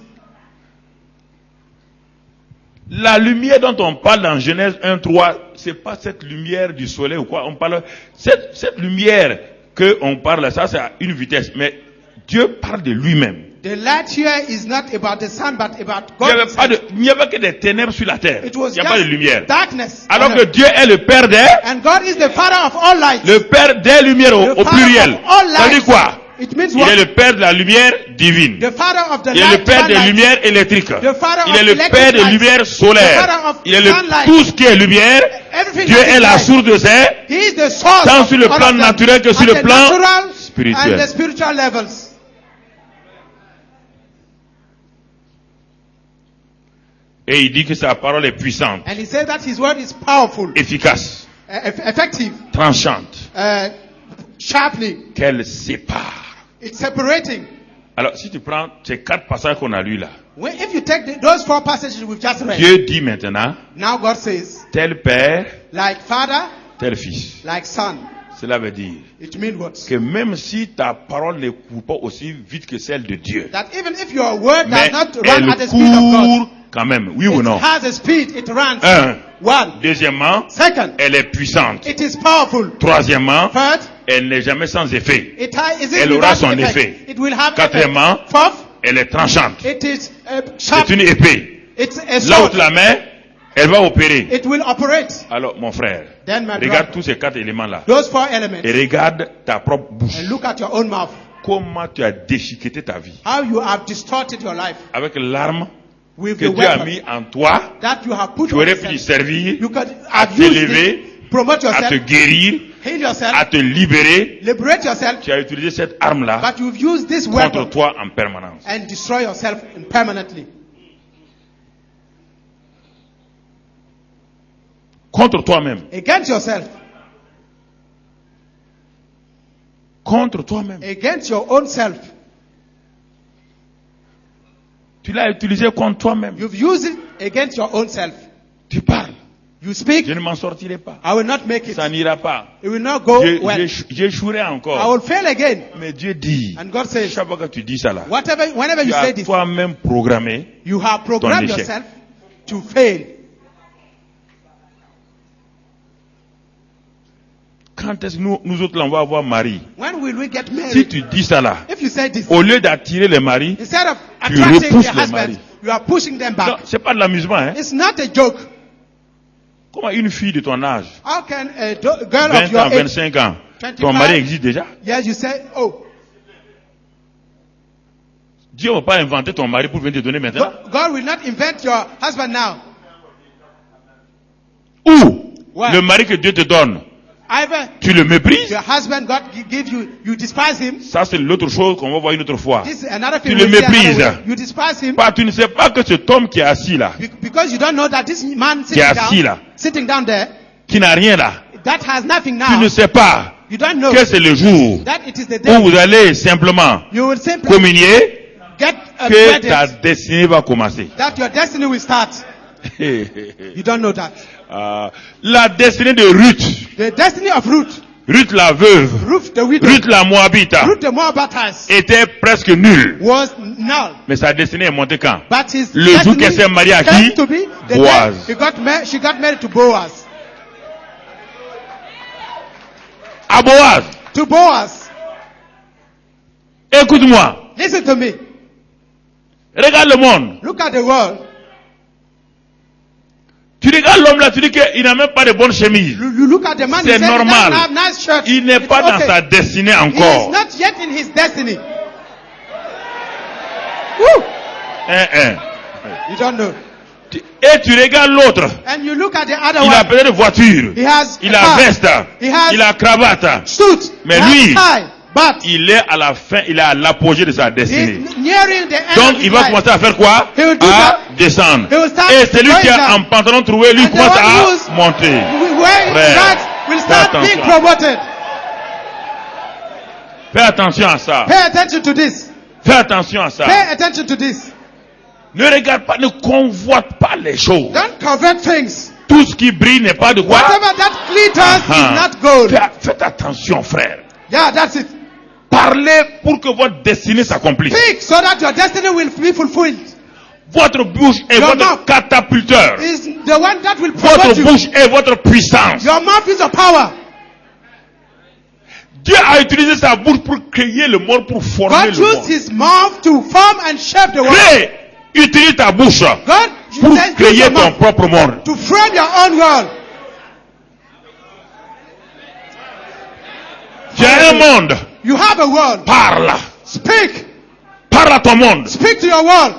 La lumière dont on parle dans Genèse 1:3, c'est pas cette lumière du soleil ou quoi. On parle cette lumière que on parle, ça c'est à une vitesse. Mais Dieu parle de lui-même. The light here is not about the sun, but about Il n'y God. avait que des ténèbres sur la terre. It Il was n'y a pas de just lumière. darkness. Alors on que earth. Dieu est le Père des, And God is the Father of all light. le Père des lumières au The Father pluriel. of all Ça veut light. dire quoi? It means Il what? est le Père de la lumière divine. The Father of the Il est le light. Père divine des light. lumières électriques. The Father Il of est le electric Père des light. lumières The solaires. Father of Il est sunlight. tout ce qui est lumière. Everything Dieu that is est la light. source de ces. He is the source Tant of sur le all plan of them. naturel que sur At le the plan natural spirituel. and the spiritual levels. Et il dit que sa parole est puissante, And he says that his word is powerful, efficace, effective, tranchante, sharply. qu'elle sépare. It's separating. Alors, si tu prends ces 4 passages qu'on a lus là, If you take those 4 passages we've just read, Dieu dit maintenant, now God says, tel Père, like Father, tel Fils. like Son. Cela veut dire It means what? que même si ta parole ne court pas aussi vite que celle de Dieu, That even if your word mais does not run at the elle speed of God, court quand même, oui ou it non? has a speed, it runs. Un. 1. Deuxièmement, Second, elle est puissante. it is powerful. Troisièmement, Third, elle n'est jamais sans effet. is Elle it aura without son effect? effet. It will have Quatrièmement, effect. Fourth, elle est tranchante. it is C'est sharp. une épée. It's a Là où sword. tu la mets, elle va opérer. It will operate. Alors, mon frère, Then, my regarde brother, tous ces 4 éléments-là. those 4 elements, Et regarde ta propre bouche. and look at your own mouth. Comment tu as déchiqueté ta vie. How you have distorted your life Avec l'arme with que the Dieu a weapon mis en toi, that you have put tu on aurais pu lui yourself. servir You could à have used t'élever, it, promote à te yourself, guérir, heal yourself, à te libérer. liberate yourself, Tu as utilisé cette arme-là but you've used this contre weapon toi en permanence. and destroy yourself permanently. Contre toi-même. Against yourself, Contre toi-même. against your own self. Tu l'as utilisé contre toi-même. You've used it against your own self. Tu parles. You speak, Je ne m'en sortirai pas. I will not make it. Ça n'ira pas. It will not go well. J'échouerai I encore. will fail again. Mais Dieu dit, And God says, chaque fois que tu dis ça là, whenever tu you say as this, toi-même programmé. you have programmed ton échec. yourself to fail. Quand est-ce que nous autres là, on va avoir mari? When will we get Si married? tu dis ça là, If you say this, au lieu d'attirer les maris, instead of tu attracting repousses the les husband, maris. you are pushing them non, back. c'est pas de l'amusement, hein? It's not a joke. Comment une fille de ton âge, How can a girl 20 of your ans, age, 25 ans, 25, ton mari existe déjà? yes, you say, oh, Dieu ne va pas inventer ton mari pour venir te donner maintenant. God will not invent your husband now. Ou Ouais. le mari que Dieu te donne, Either tu le méprises. your husband, God give you, you despise him. Ça, c'est l'autre chose qu'on va voir une autre fois. This is another thing Tu le we'll see another méprises. way. You despise him Pas, tu ne sais pas que cet homme qui est assis là, because you don't know that this man qui est assis là, sitting down there, qui n'a rien là, that has nothing tu now. ne sais pas You don't know que c'est le jour that it is the où day vous allez simplement you will simply communier get que wedded, ta destinée va commencer. that your destiny will start. You don't know that. La destinée de Ruth, The destiny of Ruth, Ruth la veuve, Ruth the widow, Ruth la Moabite, Ruth the Moabitess, était presque nulle. was null. Mais sa destinée est montée quand? But his Le jour destiny qu'elle s'est mariée à came qui? to be the Boaz. day she got married to Boaz. À Boaz, To Boaz. écoute-moi, Listen to me. regarde le monde. Look at the world. Tu regardes l'homme là, tu dis qu'il n'a même pas de bonne chemise. You look at the man. C'est he says he normal. doesn't have nice shirt. Il n'est It's pas dans okay. sa destinée He is encore. not yet in his destiny. Woo! You don't know. Et tu regardes l'autre. And you look at the other Il a one. peut-être voiture. He has Il a a car. veste. He has Il a cravate. suit. Mais He has lui, tie. But il est à la fin, il est à l'apogée de sa destinée. he's nearing the end Donc of il his va life. commencer à faire quoi? He will do À that. descendre. He will start Et celui qui going est en down. pantalon troué, lui And the commence one à who's monter. wearing Frère, that will fais start being attention. promoted. Fais attention à ça. Pay attention to this. Fais attention à ça. Pay attention to this. Ne regarde pas, ne convoite pas les choses. Don't covet things. Tout ce qui brille n'est pas de quoi? Whatever that glitters is not gold. Faites attention, frère. Yeah, that's it. Parlez pour que votre destinée s'accomplisse. Speak so that your destiny will be fulfilled. Votre bouche est Your votre mouth catapulteur. is the one that will promote Votre you. bouche est votre puissance. Your mouth is your power. Dieu a utilisé sa bouche pour créer le monde, pour former God le used monde. his mouth to form and shape the world. Crée, utilise ta bouche God pour says use créer your ton mouth propre monde. to frame your own world. Tu as un monde. You have a world. Parle. Speak. Parle à ton monde. Speak to your world.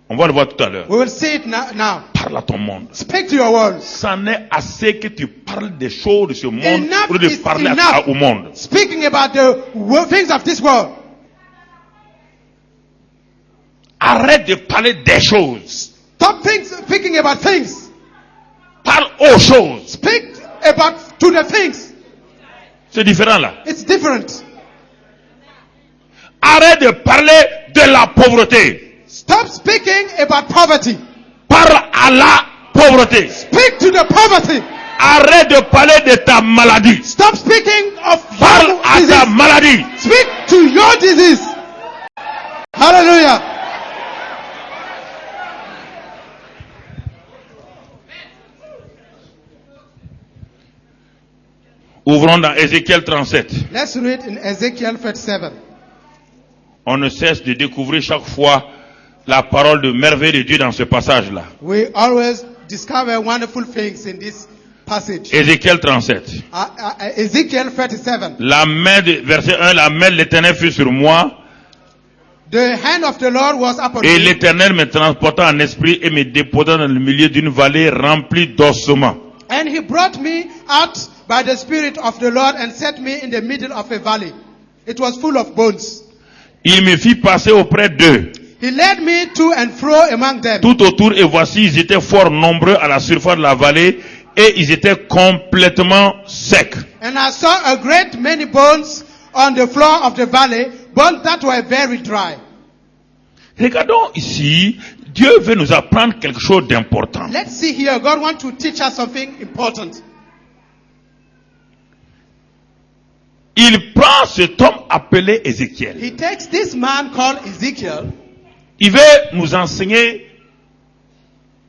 On va le voir tout à l'heure. We will see it now. Parle à ton monde. Speak to your world. C'en est assez que tu parles des choses de ce monde Enough pour de is parler enough. au monde. Speaking about the things of this world. Arrête de parler des choses. Stop speaking about things. Parle aux choses. Speak about to the things. C'est différent là. It's different. Arrête de parler de la pauvreté. Stop speaking about poverty. Parle à la pauvreté. Speak to the poverty. arrête de parler de ta maladie. Stop speaking of Parle your à ta disease. maladie. Speak to your disease. Hallelujah. Ouvrons dans Ézéchiel 37. Let's read in Ezekiel 37. On ne cesse de découvrir chaque fois la parole de merveille de Dieu dans ce passage-là. We always discover wonderful things in this passage. Ézéchiel 37. Ezekiel 37. La main de, verset 1, la main de l'Éternel fut sur moi, The hand of the Lord was upon et me, l'Éternel me transporta en esprit et me déposa dans le milieu d'une vallée remplie d'ossements. and he brought me out by the Spirit of the Lord and set me in the middle of a valley. It was full of bones. Il me fit passer auprès d'eux, He led me to and fro among them. tout autour, et voici, ils étaient fort nombreux à la surface de la vallée, et ils étaient complètement secs. And I saw a great many bones on the floor of the valley, bones that were very dry. Regardons ici, Dieu veut nous apprendre quelque chose d'important. Let's see here. God wants to teach us something important. Il prend cet homme appelé Ézéchiel. He takes this man called Ezekiel. Il veut nous enseigner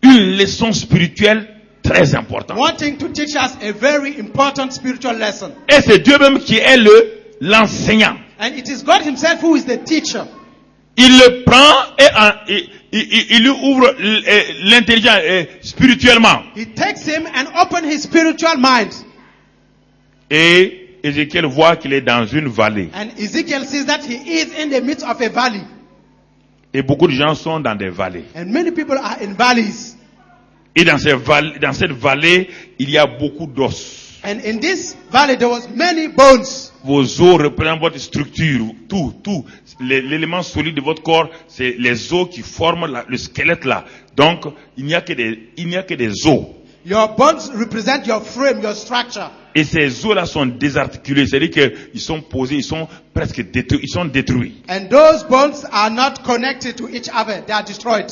une leçon spirituelle très importante. Wanting to teach us a very important spiritual lesson. Et c'est Dieu même qui est l'enseignant. And it is God himself who is the teacher. Il le prend et il lui ouvre l'intelligence spirituellement. He takes him and opens his spiritual mind. Et Ézéchiel voit qu'il est dans une vallée. And Ezekiel sees that he is in the midst of a valley. Et beaucoup de gens sont dans des vallées. And many people are in valleys. Et dans cette vallée, il y a beaucoup d'os. And in this valley there was many bones. Vos os représentent votre structure, tout. L'élément solide de votre corps, c'est les os qui forment le squelette là. Donc, il n'y a que des os. Your bones represent your frame, your structure. Et ces os là sont désarticulés, c'est-à-dire qu'ils sont posés, ils sont presque détruits, ils sont détruits. And those bones are not connected to each other. They are destroyed.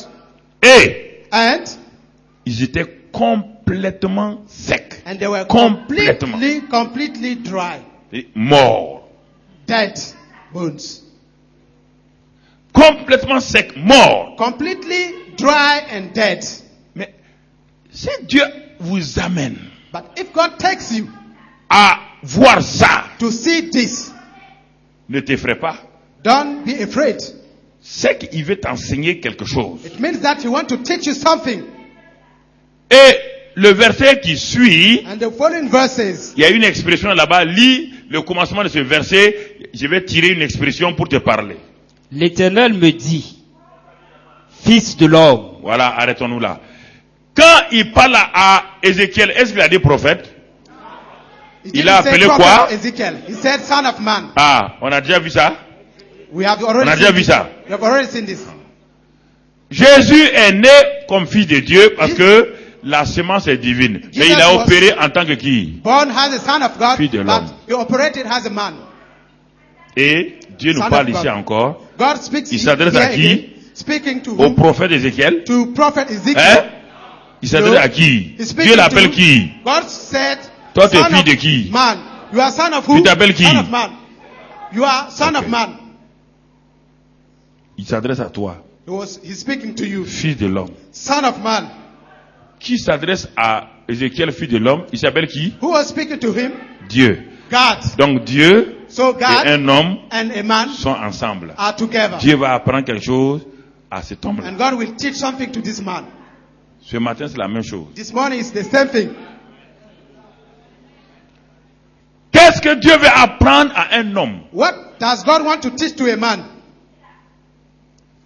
Et And ils étaient complètement secs, they were complètement completely dry. et morts. Dead bones. Complètement secs, morts. Completely dry and dead. Mais si Dieu vous amène But if God takes you à voir ça, to see this, ne t'effraie pas. don't be afraid. C'est qu'il veut t'enseigner quelque chose. It means that he wants to teach you something. Et le verset qui suit, And the following verses, il y a une expression là-bas. Lis le commencement de ce verset. Je vais tirer une expression pour te parler. L'Éternel me dit, Fils de l'homme, Voilà, arrêtons-nous là. Quand il parle à Ézéchiel, est-ce qu'il a dit prophète? he Il didn't a say appelé prophet quoi? Ezekiel. He said son of man. Ah, on a déjà vu ça? We have On already a déjà seen vu this. ça. We have already seen this. Jésus est né comme fils de Dieu parce que la semence est divine. Mais il a opéré en tant que qui? Born as a son of God, Fils de but l'homme. he operated as a man. Et Dieu nous Son parle of ici God. encore God speaks Il s'adresse à here qui? again, speaking to au whom? prophète Ézéchiel. To prophet Ezekiel. Hein? Il s'adresse No. à qui? He's speaking Dieu l'appelle to- qui? God said, Toi, tu es son fille of de qui? Man. You are son of who? Tu t'appelles qui? Son of man. You are son Ok. of man. Il s'adresse à toi, He's speaking to you. fils de l'homme. Son of man. Qui s'adresse à Ézéchiel, fils de l'homme? Il s'appelle qui? Who was speaking to him? Dieu. God. Donc Dieu So et God un homme and a man sont ensemble. are together. Dieu va apprendre quelque chose à cet homme-là. And God will teach something to this man. Ce matin, c'est la même chose. This morning is the same thing. Qu'est-ce que Dieu veut apprendre à un homme? What does God want to teach to a man?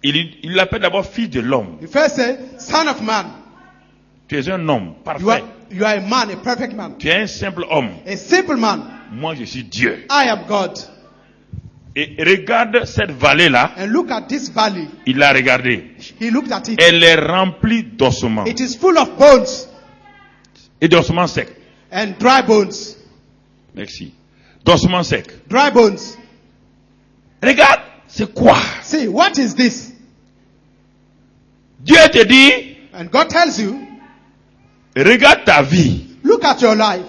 Il l'appelle d'abord fils de l'homme. He first said, son of man. Tu es un homme You are, parfait. you are a man, a perfect man. Tu es un simple homme. A simple man. Moi, je suis Dieu. I am God. Et regarde cette vallée-là. And look at this valley. Il l'a regardée. He looked at it. Elle est remplie d'ossements. It is full of bones Et d'ossements secs. and dry bones. Merci. D'ossements secs. Dry bones. Regarde, c'est quoi? See, what is this? Dieu te dit, And God tells you, regarde ta vie. Look at your life,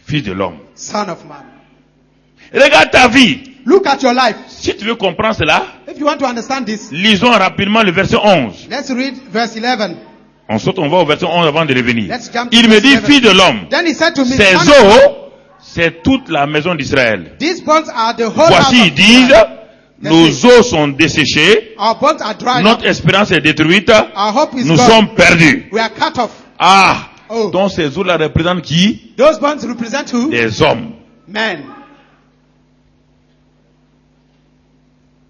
Fils de l'homme. son of man. Regarde ta vie. Look at your life. Si tu veux comprendre cela, If you want to understand this, lisons rapidement le verset 11. let's read verse 11. On saute, on va au verset 11 avant de revenir. Let's jump to Il me verse dit, 11. fille de l'homme, Then he said to me, ces "Son of man, eaux, c'est toute la maison d'Israël. these bones are the whole Voici, house ils of disent, Israel. nos eaux sont desséchées, Our bones are dried notre up. espérance est détruite, Our hope is nous gone. sommes perdus. We are cut off. Ah, Oh. donc ces eaux-là représentent qui? Those bones represent who? Les hommes. Men.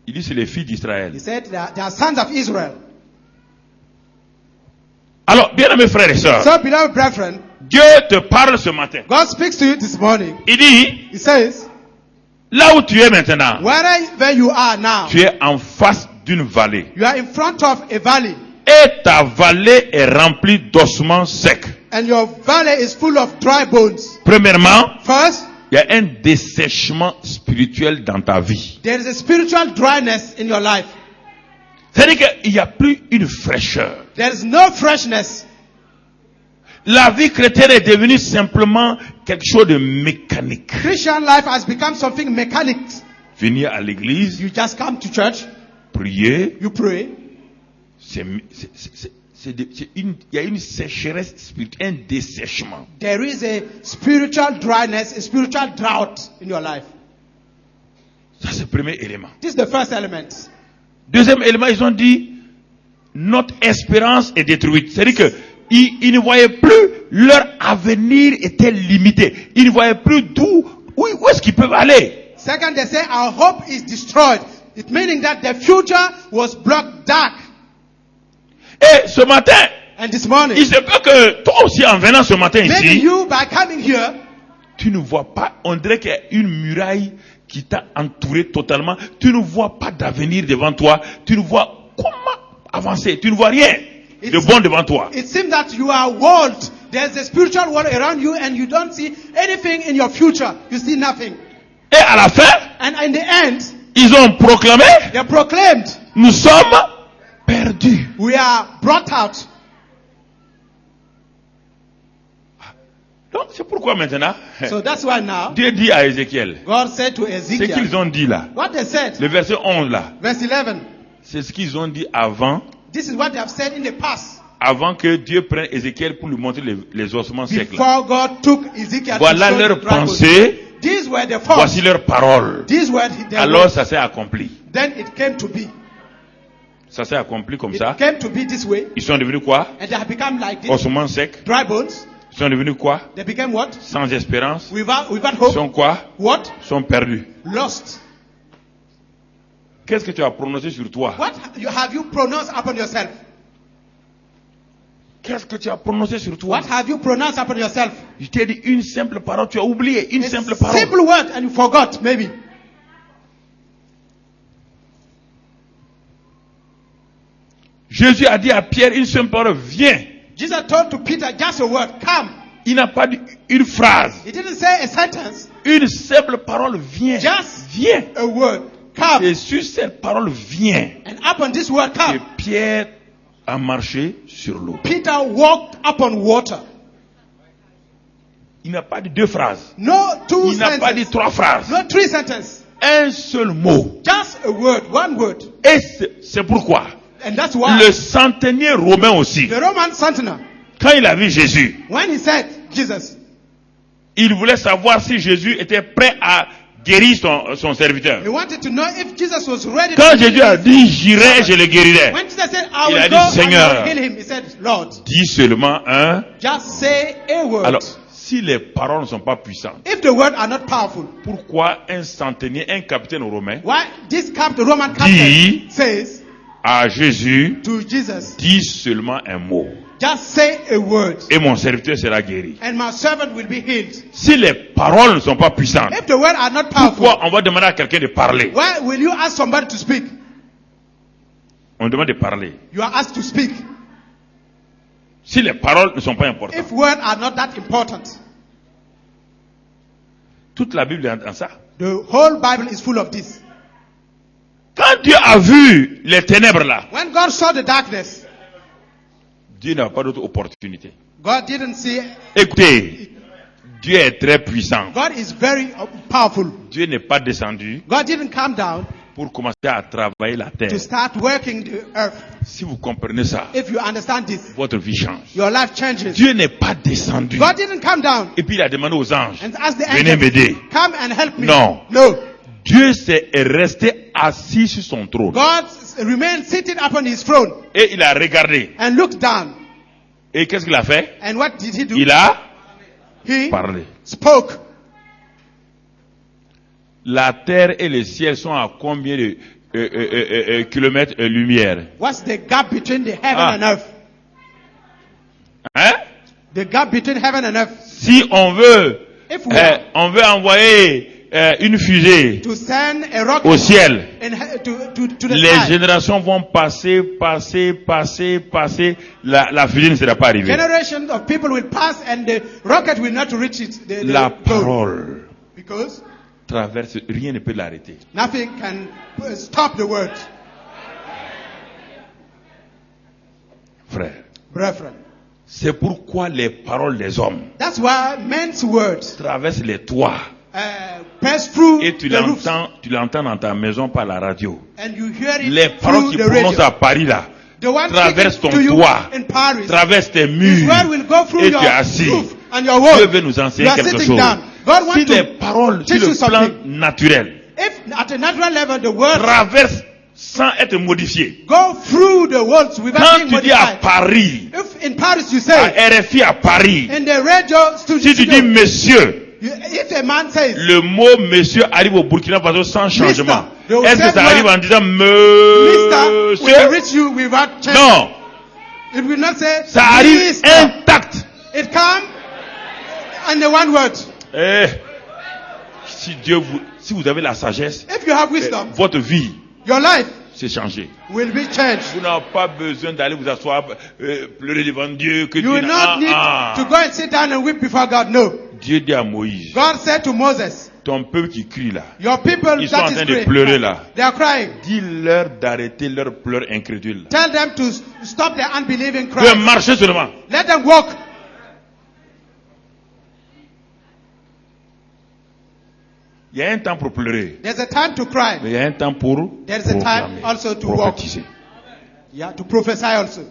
Il dit, c'est les filles d'Israël. He said they are sons of Israel. Alors, bien aimés frères et sœurs, So, beloved brethren, Dieu te parle ce matin. God speaks to you this morning. Il dit, He says, là où tu es maintenant, wherever you are now, tu es en face d'une vallée. you are in front of a valley, Et ta vallée est remplie d'ossements secs. and your valley is full of dry bones. Premièrement, First, il y a un dessèchement spirituel dans ta vie. there is a spiritual dryness in your life. C'est-à-dire qu'il n'y a plus une fraîcheur. There is no freshness. La vie chrétienne est devenue simplement quelque chose de mécanique. Christian life has become something mechanic. Venir à l'église, You just come to church, prier, you pray. il y a une sécheresse spirituelle, un dessèchement. There is a spiritual dryness, a spiritual drought in your life. Ça, c'est le premier élément. This is the first element. Deuxième élément, ils ont dit, notre espérance est détruite. C'est-à-dire que ils ne voyaient plus, leur avenir était limité. Ils ne voyaient plus où est-ce qu'ils peuvent aller. Second, they say our hope is destroyed. It meaning that the future was blocked dark. Et ce matin, And this morning, il se peut que toi aussi, en venant ce matin maybe ici, you, by coming here, tu ne vois pas, on dirait qu'il y a une muraille qui t'a entouré totalement. Tu ne vois pas d'avenir devant toi. Tu ne vois comment avancer. Tu ne vois rien de bon devant toi. it seems that you are walled. There's a spiritual wall around you and you don't see anything in your future. You see nothing. Et à la fin, And in the end, ils ont proclamé, they proclaimed, nous sommes perdus. we are brought out. Donc c'est pourquoi maintenant, So that's why now, Dieu dit à Ézéchiel, God said to ce qu'ils Ezekiel, ont dit là, what they said, le verset 11 là, verse 11, c'est ce qu'ils ont dit avant, this is what they have said in the past. avant que Dieu prenne Ézéchiel pour lui montrer les ossements secs là. Before God took Ezekiel Voilà to show leur the dry bones. pensée, These were the thoughts. voici leurs paroles. These were the Alors words. ça s'est accompli. Then it came to be. Ça s'est accompli comme It ça. came to be this way. Ils sont devenus quoi? And they have become like this. Ossements secs. Dry bones. Ils sont devenus quoi? They became what? Sans espérance. Without Ils hope. sont quoi? What? Ils sont perdus. Lost. Qu'est-ce que tu as prononcé sur toi? What have you pronounced upon yourself? Qu'est-ce que tu as prononcé sur toi? What have you pronounced upon yourself? Je t'ai dit une simple parole, tu as oublié une A simple parole. simple word and you forgot, maybe. Jésus a dit à Pierre une simple parole, viens. Jesus told to Peter just a word, come. Il n'a pas dit une phrase. He didn't say a sentence, Une simple parole, viens. just Viens. a word, come. Et sur cette parole, viens. And upon this word, Et come, Pierre a marché sur l'eau. Peter walked upon water. Il n'a pas dit deux phrases. No two Il n'a pas dit sentences, trois phrases. no three sentences, Un seul mot. just a word, one word. Et c'est pourquoi And that's why le centenier romain aussi, the Roman sentinel, quand il a vu Jésus, when he said Jesus, il voulait savoir si Jésus était prêt à guérir son serviteur. he wanted to know if Jesus was ready Quand to Jésus a dit j'irai, je le guérirai, When Jesus said, I Il a will dit, go and Seigneur. I will heal him, he said, Lord, dis seulement un. just say a word. Alors, si les paroles ne sont pas puissantes, If the words are not powerful, pourquoi un centenier, un capitaine romain, why this Roman captain Dit. says à Jésus, to Jesus, dis seulement un mot, just say a word et mon serviteur sera guéri. and my servant will be healed. Si les paroles ne sont pas puissantes, If the words are not powerful, pourquoi on va demander à quelqu'un de parler? why will you ask somebody to speak? On demande de parler. You are asked to speak. Si les paroles ne sont pas importantes, If words are not that important, toute la Bible est dans ça. the whole Bible is full of this. Quand Dieu a vu les ténèbres là, When God saw the darkness, Dieu n'a pas d'autre opportunité. God didn't see. Écoutez, Dieu est très puissant. God is very powerful. Dieu n'est pas descendu God didn't come down pour commencer à travailler la terre. to start working the earth. Si vous comprenez ça, If you understand this, votre vie change. your life changes. Dieu n'est pas descendu. God didn't come down Et puis il a demandé aux anges, and ask the venez angels, m'aider. come and help me. Non. No. Dieu est resté assis sur son trône. God remained seated upon his throne Et il a regardé. and looked down. Et qu'est-ce qu'il a fait? And what did he do? Il a He parlé. spoke. La terre et le ciel sont à combien de kilomètres lumière? What's the gap between the heaven Ah. and earth? Hein? The gap between heaven and earth. Si on veut, If we are on veut envoyer une fusée to send a rocket au ciel, to the les sky, générations vont passer. La fusée ne sera pas arrivée. generations of people will pass and the rocket will not reach it. The La goal. parole Because traverse, rien ne peut l'arrêter. nothing can stop the word. Frère, Brethren. c'est pourquoi les paroles des hommes That's why men's words traversent les toits. pass through Et tu the roofs l'entends dans ta maison par la radio. and you hear it Les paroles through qui the prononcent radio. à Paris là, The one traverse speaking ton to you toit, in Paris, traverse tes his murs, word will go through et your tu es assis. roof and your Dieu wall. veut nous You enseigner are quelque sitting chose. down. God wants Si les to paroles sur teach you le plan something. naturel If at a natural level the word traversent sans être modifiées. go through the words without Quand being tu dis à modified. Paris, If in Paris you à say, RFI à Paris, in the radio studio, si tu dis monsieur, if a man says, le mot monsieur arrive au Burkina Faso sans changement. They will Est-ce que say ça arrive word, en disant Mister will monsieur? reach you without change. Non, It will not say, ça arrive Mister. intact. It comes and the one word. Eh, si vous avez la sagesse, If you have wisdom, votre vie your life s'est changée. will be changed. Vous n'avez pas besoin d'aller vous asseoir, pleurer devant Dieu. Que You will not need to go and sit down and weep before God. No. Dieu dit à Moïse, God said to Moses, ton peuple qui crie là, your people ils sont en that train is de crying, pleurer là. they are crying. Dis-leur d'arrêter leur pleurs incrédules. Tell them to stop their unbelieving De cry. marcher seulement. Let them walk. Il y a un temps pour pleurer, There's a time to cry. mais il y a un temps pour There's a time proclamer, also to walk. prophétiser. Yeah, to prophesy also.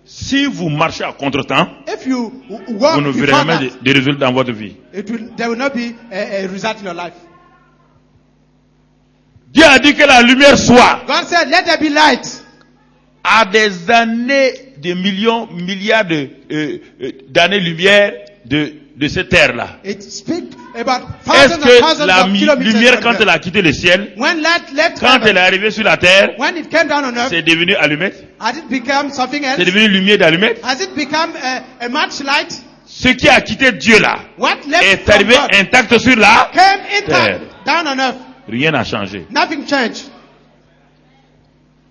Si vous marchez à contre-temps, If you walk vous ne verrez before jamais that, des résultats dans votre vie. there will not be a result in your life. Dieu a dit que la lumière soit. God said, let there be light. À des années, des millions, milliards d'années-lumière de cette terre-là. It speaks about Est-ce thousands and que thousands la of kilometers. lumière, from quand here. elle a quitté le ciel, When light left quand elle est heaven, arrivée sur la terre, when it came down on earth, c'est devenu allumette? has it become something else? C'est devenu lumière d'allumette? Has it become a match light? Ce qui a quitté Dieu là What left est from arrivé God intact sur la came intact terre. down on earth. Rien n'a changé. Nothing changed.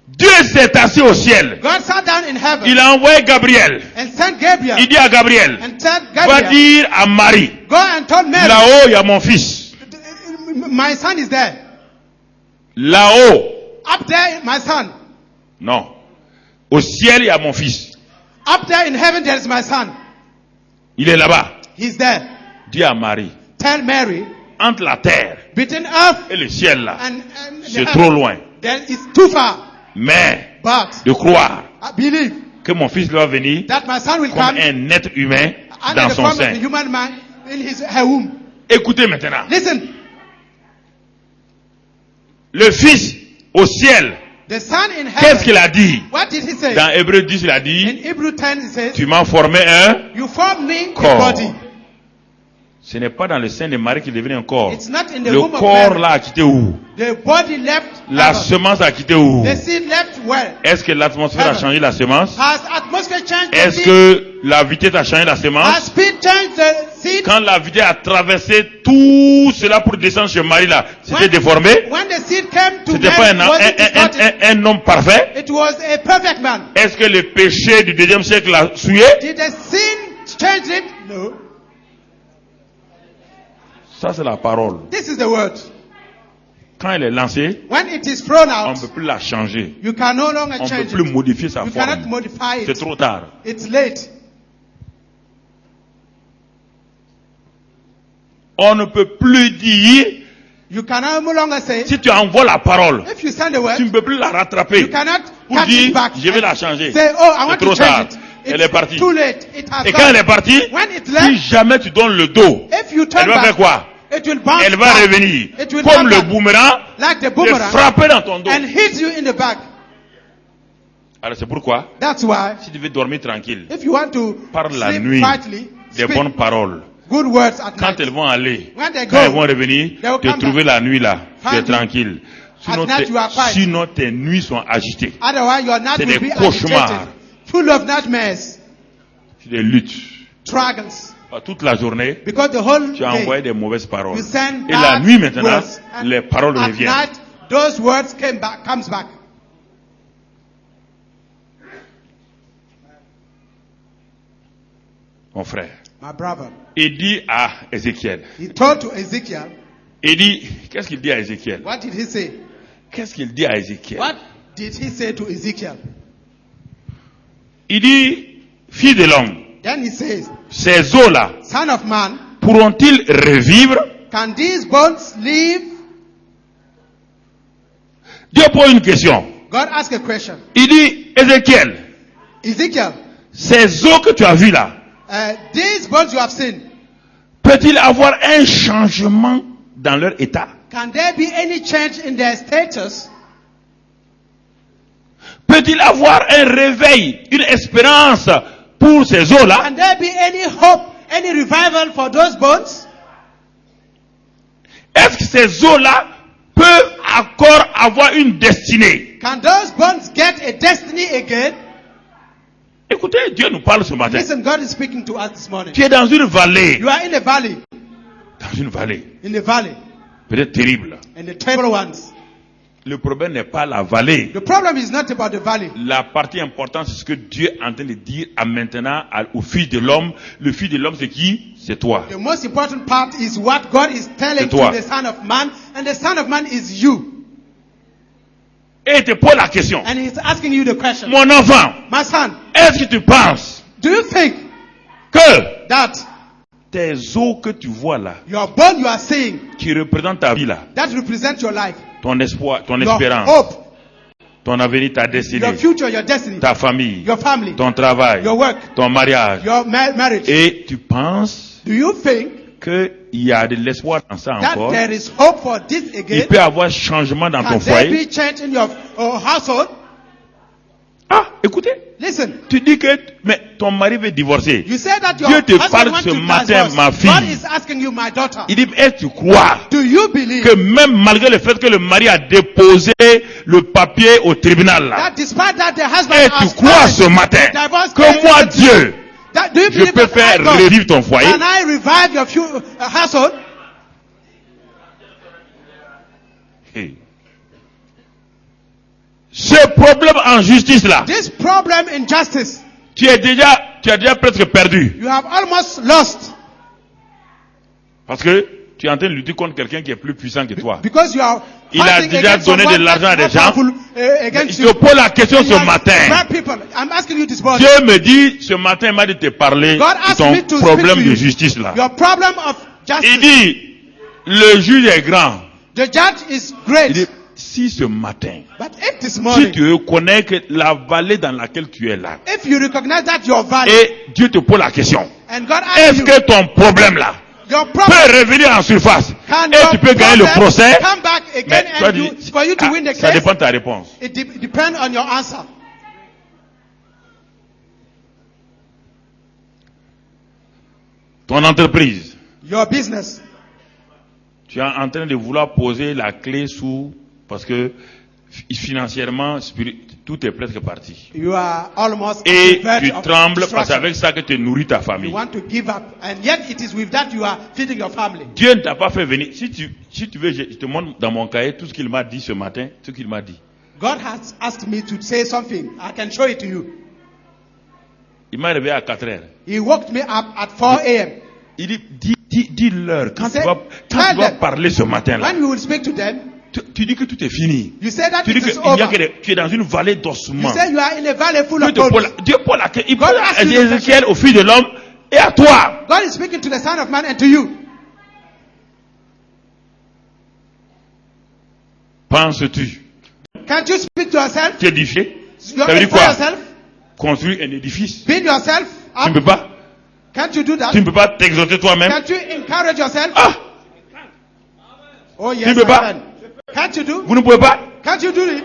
Dieu s'est assis au ciel. God sat down in heaven Il a envoyé Gabriel. and sent Gabriel Il dit à Gabriel, and said, va Gabriel, dire à Marie, go and told Mary, là-haut il y a mon fils. my son is there. Là-haut, Up there, my son. non. Au ciel il y a mon fils. Up there in heaven, there is my son. Il est là-bas. He's there. Dis à Marie, Tell Mary, entre la terre between earth et le ciel là, and the c'est heaven, trop loin. then it's too far. Mais But de croire I believe que mon fils doit venir that my son will comme come un être humain under dans the son form of a sein. human man in her womb. Écoutez maintenant. Listen, Le fils au ciel, the son in qu'est-ce qu'il heaven, a dit? what did he say? Dans Hébreux 10, il a dit, In Hebrew 10 it says, tu m'as formé un. you formed me a corps. body. Ce n'est pas dans le sein de Marie qu'il devenait un corps. It's not in the Le womb of corps Mary. là a quitté où? The body left La heaven. semence a quitté où? The seed left where? Est-ce que l'atmosphère a Heaven. changé la semence? Has atmosphere changed the Est-ce seed? que la vitesse a changé la Has semence? speed changed the seed? Quand la vitesse a traversé tout cela pour descendre chez Marie là, c'était When- déformé? When the seed came to C'était pas Mary, was it distorted? un homme parfait? It was a perfect man. Est-ce que le péché du deuxième siècle l'a souillé? Did the sin change it? No. Ça c'est la parole. This is the word. Quand elle est lancée, When it is thrown on out, ne peut plus la changer. you can no longer On ne peut change plus it. modifier sa You cannot forme. modify C'est it. trop tard. It's late. On ne peut plus dire, You can no longer say, si tu envoies la parole, if you send a word, tu ne peux plus la rattraper. you cannot Pour catch dire, it back. je vais la and changer. Say, oh, I C'est want trop to tard. change it. Elle est partie. Too late. It has Et quand elle est gone. partie, When it si left, jamais tu donnes le dos, if you elle turn va faire back, quoi? it will bounce Elle va back. revenir. It will Comme come le back, boomerang, like the et boomerang, frapper dans ton dos. and hit you in the back. Alors c'est pourquoi, That's why, si tu veux dormir tranquille, if you want to parle la sleep nuit, quietly, des speak bonnes paroles. good words at Quand night. elles vont aller, When they quand elles vont go, revenir, they will te come trouver la nuit là, tu es Find you. tranquille. Sinon, At night you are quiet. sinon tes nuits sont agitées. Otherwise, your night C'est will des be cauchemars. agitated, full of nightmares, C'est des luttes. struggles, Toute la journée, because the whole tu as envoyé day des mauvaises paroles. you send Et la bad nuit maintenant, words, and les paroles at reviennent. night those words comes back. Mon frère, My brother, il dit à Ézéchiel, he told to Ezekiel, il dit, qu'est-ce qu'il dit à Ézéchiel? what did he say? Qu'est-ce qu'il dit à Ézéchiel? What did he say to Ezekiel? Il dit, fille de l'homme, Then he says, ces eaux-là son of man, pourront-ils revivre? can these bones live? Dieu pose une question. God asked a question. Il dit, Ézéchiel, Ezekiel, ces eaux que tu as vues là, these bones you have seen, peut-il avoir un changement dans leur état? can there be any change in their status? Peut-il avoir un réveil, une espérance pour ces eaux-là? Can there be any hope, any revival for those bones? Est-ce que ces eaux-là peuvent encore avoir une destinée? Can those bones get a destiny again? Écoutez, Dieu nous parle ce matin. Listen, God is speaking to us this morning. Tu es dans une vallée. You are in a valley, Dans une vallée. Peut-être terrible. and the terrible ones. Le problème n'est pas la vallée. The problem is not about the valley. La partie importante, c'est ce que Dieu est en train de dire à maintenant au Fils de l'homme. Le Fils de l'homme, c'est qui? C'est toi. The most important part is what God is telling C'est toi. to the Son of Man, and the Son of Man is you. Et il te pose la question. And He's asking you the question. Mon enfant, My son, est-ce que tu penses do you think que that tes os que tu vois là, your bone you are seeing, qui représentent ta vie là, that represents your life, ton espoir, ton your espérance, hope, ton avenir, ta your destinée, future, your destiny, ta famille, your family, ton travail, your work, ton mariage, your marriage, et tu penses do you think qu'il y a de l'espoir dans ça that encore? there is hope for this Il again? peut y avoir changement dans Can ton there foyer. be change in your household? Ah, écoutez, Listen, tu dis que mais ton mari veut divorcer. you say that your Dieu te husband parle wants ce to matin, divorce. ma fille. God is asking you, my daughter, Il dit, est-ce que tu crois do you believe que même malgré le fait que le mari a déposé le papier au tribunal là, that despite that the husband et tu has crois filed ce matin the divorce que case moi against Dieu, that, do you je believe peux that faire I, God, revivre ton foyer? can I revive your household? Hey. Ce problème en justice là, This problem in justice, tu as déjà presque perdu. you have almost lost Parce que tu es en train de lutter contre quelqu'un qui est plus puissant que toi. because you are Il a fighting déjà against donné de someone l'argent à that's des more gens. powerful, Il against te you. pose la question And you ce have matin. bad people. I'm asking you this morning. Dieu me dit, ce matin, il m'a dit de te parler God de asked ton me to problème speak to de you. justice là. Your problem of Il justice. dit, le juge est grand. The judge is Il great. dit, si ce matin, But if this si morning, tu reconnais que la vallée dans laquelle tu es là, if you recognize that your value, et Dieu te pose la question, and God asks est-ce you, que ton problème là your peut problem, revenir en surface can et your tu peux gagner le problem procès? come back again Mais toi, and tu you, dis, for you to ah, win the ça case? dépend de ta réponse. It depends on your answer. Ton entreprise, Your business. tu es en train de vouloir poser la clé sous, parce que financièrement, tout est presque parti. You are almost at Et the verge tu of trembles parce que c'est destruction. avec ça que tu nourris ta You famille. want to give up, and yet it is with that you are feeding your family. Dieu ne t'a pas fait venir. Si tu veux, je te montre dans mon cahier tout ce qu'il m'a dit ce matin, tout ce qu'il m'a dit. God has asked me to say something. I can show it to you. Il m'a réveillé à 4 heures. He woke me up at 4 a.m. Il dit, dis-leur, quand He said, tu vas tell them, parler ce matin-là, when you will speak to them, tu dis que tout est fini. you say that Tu it dis is qu'il y a over. tu es dans une vallée You d'ossements. say you are in a valley full Dieu of te pose bones. Dieu pose la question. Il God pose asked à you the Ézéchiel, au Fils de l'homme, et à toi. God is speaking to the Son of Man and to you. Penses-tu Can't you speak to yourself? t'édifier? You Ça veut dire edify quoi? yourself? Construire un édifice. Build yourself Tu ne peux up. pas. Can't you do that? Tu ne peux pas t'exhorter toi-même. Can't you encourage yourself? Ah! Oh Tu yes, ne peux I pas. can. Can't you do? Vous ne pouvez pas. Can't you do it?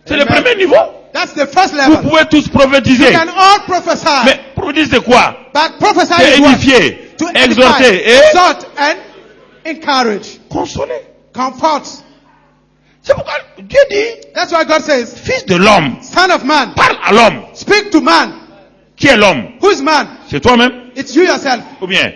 C'est le Amen. premier niveau. That's the first Vous level. pouvez tous prophétiser. You can all prophesy. Mais prophétiser c'est quoi? But prophesy C'est is what? édifier, To exhorter edify, et exhort and encourage, consoler. comfort. C'est pourquoi Dieu dit, That's why God says, fils de l'homme, Son of man, parle à l'homme. speak to man. Qui est l'homme? Who's man? C'est toi-même? It's you yourself. Ou bien,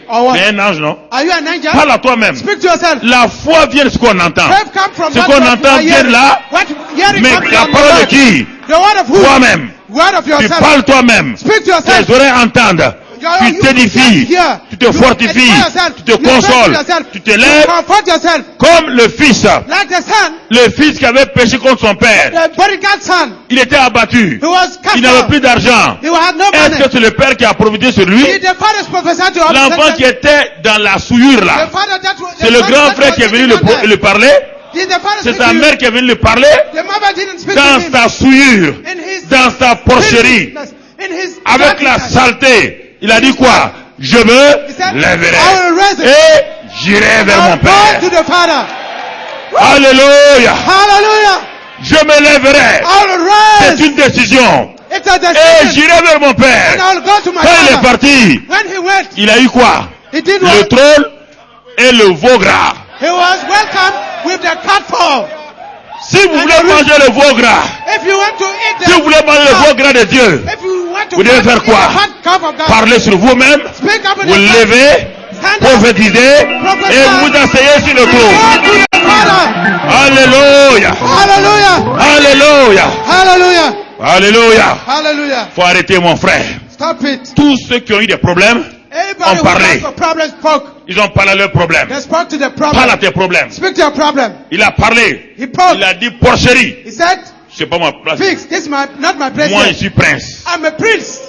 Or what? c'est un ange, non? Are you an angel? Parle à toi-même. Speak to yourself. La foi vient de ce qu'on entend. Faith come from Ce what qu'on you entend are vient hearing. là, What hearing mais comes la from the parole de word. qui? The word of who? Toi-même. Word of Tu yourself. parles toi-même. Speak to yourself. Tes oreilles entendent. Tu You t'édifies. just hear. Tu te You fortifies. edify yourself. Tu te You consoles. strengthen yourself. Tu te You lèves comfort yourself. comme le fils. Like the son, Le fils qui avait péché contre son père. the prodigal son. Il était abattu. He was cast Il n'avait out. plus d'argent. He had no Est-ce money. que c'est le père qui a profité sur lui? Did the fathers prophesy to us? L'enfant qui était dans la souillure The là. father that was- C'est the le father grand that frère was qui est venu sitting down there. le parler. Did the father C'est speak sa to you? mère qui est venue le parler. The mother didn't speak Dans to him. sa souillure. In his Dans sa porcherie. in his Avec la darkness. saleté. Il a dit quoi? Je me He said, lèverai. I will raise it. Et j'irai vers mon I'll go to père. the father. Alléluia. Hallelujah. Je me lèverai. I will raise. C'est une décision. It's a Et decision. j'irai vers mon And père. I will go to my Quand il est father. parti, When he went, il a eu quoi? he did Le what? trône et le veau gras. He was welcomed with the catfall. Si vous voulez manger le veau gras, If you want to eat si vous voulez manger le veau gras de Dieu, if you want to vous devez faire eat quoi? the fat calf of God, parlez sur vous-même, speak up in vous the levez, prophétisez et vous asseyez sur le Go trône. to the father. Alléluia. Hallelujah. Alléluia. Hallelujah. Alléluia. Hallelujah. Faut arrêter mon frère. Stop it. Tous ceux qui ont eu des problèmes, Everybody who parlait. has a problem spoke. ils ont parlé à leurs problèmes. They spoke to the Parle à problem. tes problèmes. Speak to your problem. Il a parlé. He spoke. Il a dit porcherie. He said, C'est pas ma place. "Fix. This is not my place. Moi, je yet. suis prince. I'm a prince."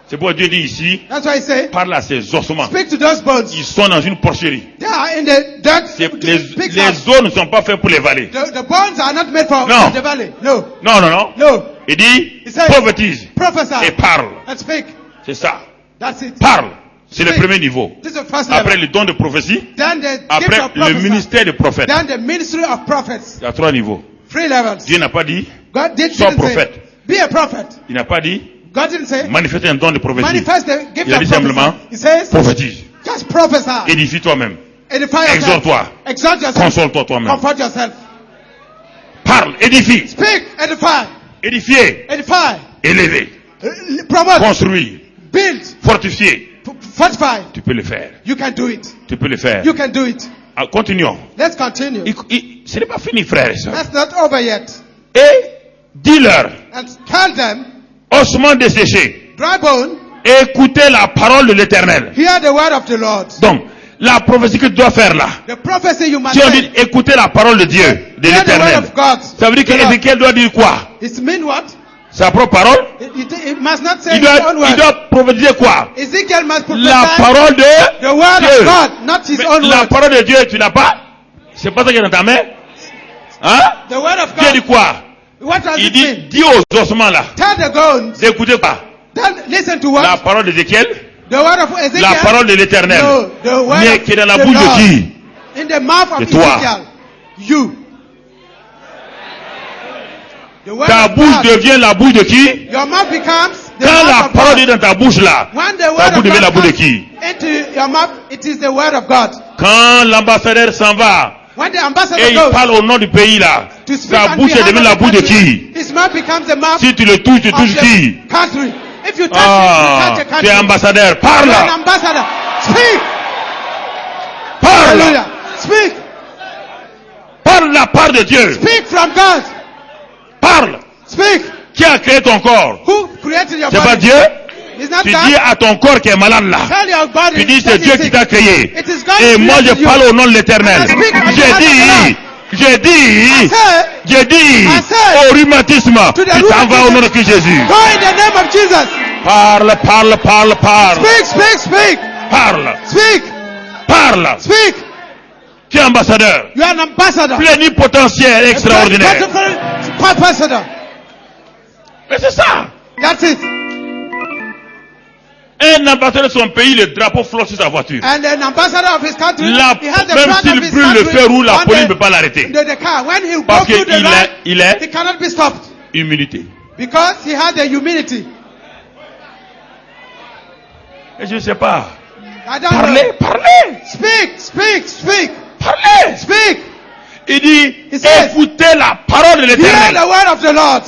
C'est pourquoi Dieu dit ici, That's why he said, parle à ces ossements. "Speak to those bones. Ils sont dans une porcherie. They are in the dirt. Les Pigs are- os ne sont pas faits pour les vallées. The bones are not made for No. the valley. No. Non, non, non. No. Il dit, He said, prophétise Prophesy et parle. and speak. C'est ça. That's it. Parle. C'est le Speak. premier niveau. This is the first Après level. le don de prophétie, Then the gift après of le prophecy. ministère de prophète. Then the ministry of prophets. Il y a 3 niveaux. 3 levels. Dieu n'a pas dit, God Sois didn't say, prophète. be a prophet. il n'a pas dit, God didn't say, manifeste un don de prophétie. manifest the gift Il a of dit simplement, prophecy. He says, prophétise. just prophesy. Édifie toi-même. Edify yourself. Exhorte-toi. Exhort yourself. Console-toi toi-même. Comfort yourself. Parle, édifie. Speak. Edify. Édifier, Edify. élever, Promote. construire, Build. fortifier. Fortify. Tu peux le faire. You can do it. Tu peux le faire. You can do it. Ah, continuons. Let's continue. Ce n'est pas fini, frères et sœurs. That's not over yet. Et dis-leur, And tell them, ossements desséchés, dry bone, écoutez la parole de l'Éternel. hear the word of the Lord. Donc, la prophétie que tu dois faire là, The prophecy you must si on say, dit écoutez la parole de Dieu, de hear the word l'Éternel, of God. ça veut dire The Lord. qu'Ézéchiel doit dire quoi? It means what? Sa propre parole? It must not say Il his own doit, il word. doit prophétiser quoi? Ezekiel must La prophesy parole de the word Dieu. of God, not his Mais own la word. parole de Dieu, tu n'as pas? C'est pas ça qui est dans ta main? Hein? The word of Dieu dit God. quoi? What does Il it dit, mean? dis aux ossements là, Tell the bones. d'écouter quoi? Listen to what? La parole d'Ézéchiel, The word of Ezekiel. la parole de l'Éternel. No, the word Mais of qui est dans la the bouche Lord. de qui? In the mouth of De toi. Ezekiel. You. The word Ta of bouche God. devient la bouche de qui? Your mouth becomes the Quand mouth la of parole God. est dans ta bouche là, When the ta word bouche of devient la God bouche de comes qui? into your mouth, it is the word of God. Quand l'ambassadeur s'en va When the ambassador et il goes parle au nom du pays là, to speak sa on bouche behalf devient of la the bouche de country, qui? his mouth becomes the mouth Si tu le touches, tu of touches the qui? country. If you touch Ah, it, you touch the tu country. es ambassadeur. Parle! You're an ambassador. Speak. Parle! Hallelujah. Speak. Parle la part de Dieu. Speak from God. Parle! Speak. Qui a créé ton corps? Who created your C'est pas body? Dieu? It's not Tu God. dis à ton corps qui est malade là. Tell your body. Tu dis that c'est is Dieu qui sick. t'a créé. It is God Et who moi je created you. parle au nom de l'Éternel. And I speak on J'ai behalf of the dit, j'ai dit, Say, j'ai dit I said, au rhumatisme, to the tu t'en vas au nom de Christ Jésus. go in the name of Jesus. Parle, parle, parle, parle. Speak, speak, speak. Parle, Speak, parle. speak. Tu es ambassadeur. You are an ambassador. Plénipotentiaire extraordinaire. Ambassador. Mais c'est ça. That's it. Un ambassadeur de son pays, le drapeau flotte sur sa voiture. And an ambassador of his country, he has the Même flag of s'il his brûle le country fer rouge, la on police ne peut pas l'arrêter. the car. When he Parce goes through the qu'il line, il he est cannot be stopped humilité. because he has the humility. Et je ne sais pas. I don't Parlez, know. parlez, Speak. parlez. Speak. Il dit, He says, écoutez la parole de Hear l'Éternel. the word of the Lord.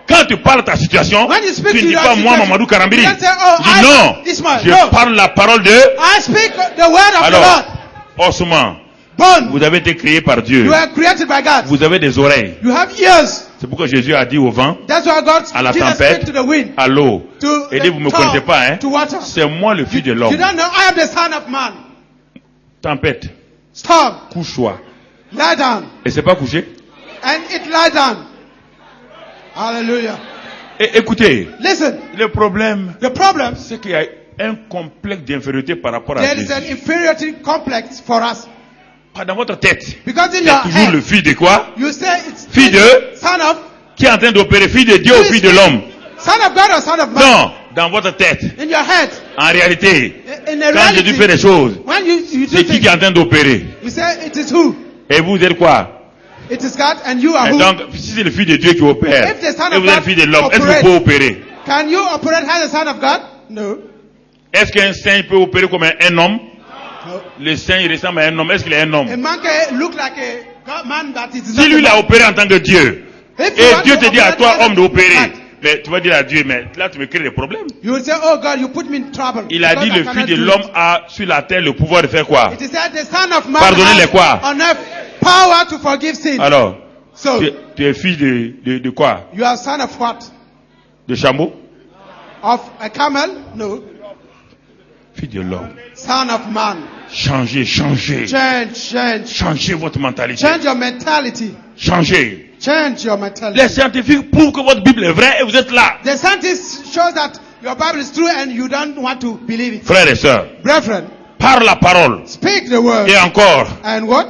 Quand tu parles de ta situation, When you speak tu to ne dis your pas moi, situation, Mamadou Karambiri. you don't say, oh, Je dis non, Ismail. je No. parle la parole de... I speak the word of Alors, the Lord. osement, Bone. vous avez été créé par Dieu. You were created by God. Vous avez des oreilles. You have ears. C'est pourquoi Jésus a dit au vent, That's why God à la Jesus tempête, speak to the wind, à l'eau. to Et the dit, vous ne me storm, connaissez pas, hein. to water. C'est moi le fils de You l'homme. don't know I am the son of man. Tempête, Storm. couche-toi. Lie down. Et c'est pas couché. And it lie down. Hallelujah. Et écoutez, Listen, le problème, the problem, c'est qu'il y a un complexe d'infériorité par rapport à there is Jésus. an inferiority complex for us. Pas dans votre tête. Because in C'est your toujours le head, fils de quoi? you say it's Fille de? son of, Qui est en train d'opérer, fille de Dieu ou fille de l'homme? son of God or son of man. Non, dans votre tête. In your head, En réalité, in the quand Jésus fait reality, des choses, when you do c'est qui things, est en train d'opérer? you say it is who? Et vous êtes quoi? It is God and you are Et who? donc, si c'est le fils de Dieu qui opère, If the son et of vous êtes God fille de l'homme, est-ce que vous operates- pouvez opérer? Can you operate as the son of God? No. Est-ce qu'un saint peut opérer comme un homme? No. Le saint, il ressemble à un homme. Est-ce qu'il est un homme? A man can look like a God man, but it is Si not lui, a il a man. opéré en tant que Dieu, If you et want Dieu to te dit à operate toi, as homme, a d'opérer, man, mais tu vas dire à Dieu, mais là, tu me crées des problèmes. you will say, oh God, you put me in trouble. Il a because dit, I le cannot fils de do l'homme it. a sur la terre le pouvoir de faire quoi? It is said the son of man Pardonnez-les quoi? on earth power to forgive sin. Alors, So, tu es fils de quoi? you are son of what? De chameau? Of a camel? No. Fils de l'homme. Son of man. Changez, changez. Change. Changez votre mentalité. Change your mentality. Changez. Change your mentality. Les scientifiques prouvent que votre Bible est vraie et vous êtes là. The scientist shows that your Bible is true and you don't want to believe it. Frères et sœurs, Brethren, par la parole. speak the word. Et encore, And what?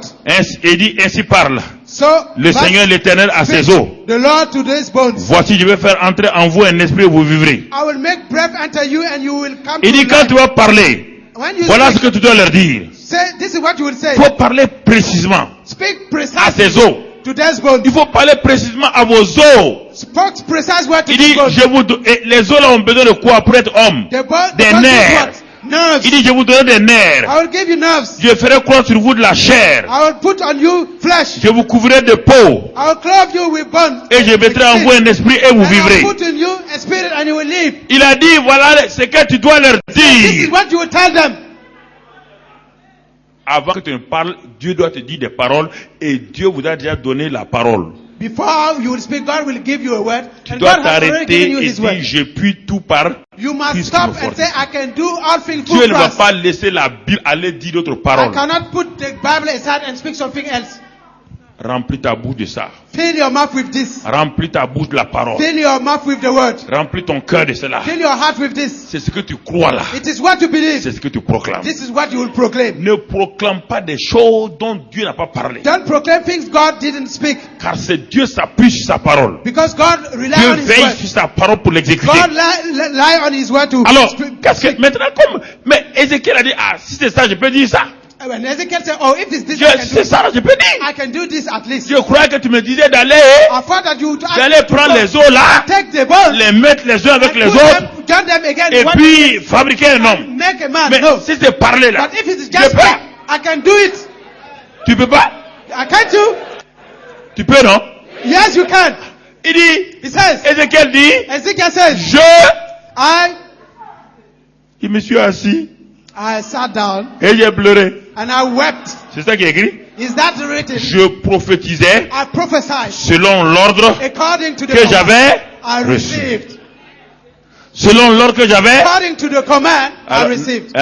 il dit, ainsi parle. So, Le but Seigneur l'Éternel à ses speak eaux. the Lord to these bones. Voici, je vais faire entrer en vous un esprit et vous vivrez. I will make breath enter you and you will come Il to dit, quand life. tu vas parler, When you voilà ce speak, que tu dois leur dire. say, this is what you will say. Il faut parler précisément Speak à precisely ses os. to these bones. Il faut parler précisément à vos os. Speak precise word to Il these dit, bones. et les os là ont besoin de quoi pour être homme? The bone, Des nerfs. Nerves. Il dit, je vous donnerai des nerfs. I will give you nerves. Je ferai croire sur vous de la chair. I will put on you flesh. Je vous couvrirai de peau. I will clothe you with bones. Et je mettrai en vous un esprit et vous And I vivrez. will put in you a spirit and you will live. Il a dit, voilà ce que tu dois leur This is dire. what you will tell them. Avant que tu ne parles, Dieu doit te dire des paroles et Dieu vous a déjà donné la parole. Before you will speak, God will give you a word. Tu And dois God has already t'arrêter given you et His word. dire, je puis tout par. You must Puisqu'il stop me and say, fortifie. I can do all things Dieu through ne va Christ. pas laisser la Bible aller dire d'autres I paroles. cannot put the Bible aside and speak something else. Remplis ta bouche de ça. Fill your mouth with this. Remplis ta bouche de la parole. Fill your mouth with the word. Remplis ton cœur de cela. Fill your heart with this. C'est ce que tu crois là. It is what you believe. C'est ce que tu proclames. This is what you will proclaim. Ne proclame pas des choses dont Dieu n'a pas parlé. Don't proclaim things God didn't speak. Car c'est Dieu s'appuie sur sa parole. Because God relies Dieu on His veille word. sur sa parole pour l'exécuter. God lie on His word to Alors, speak. qu'est-ce que maintenant comme mais Ézéchiel a dit ah si c'est ça je peux dire ça. When Ezekiel said, oh, if it's this, I can do C'est it. ça je peux dire. I can do this at least. Je crois que tu me disais d'aller I thought that you would ask d'aller me to prendre go, les os là, take the bones, les mettre les uns avec and les put autres them, join them again, et one puis fabriquer un homme. make a man. Mais No. si c'est parler là, But if it is je just peux. speak, I can do it. Tu peux pas? Can't you? Tu peux non? Yes, you can. Il dit, He says, Ézéchiel dit, Ezekiel says, je me suis assis I sat down et j'ai pleuré. and I wept. C'est ça qui est écrit. Is that written? Je prophétisais I prophesied selon l'ordre according to the que command j'avais I reçu. received. Selon l'ordre que j'avais. According to the command I Alors, received.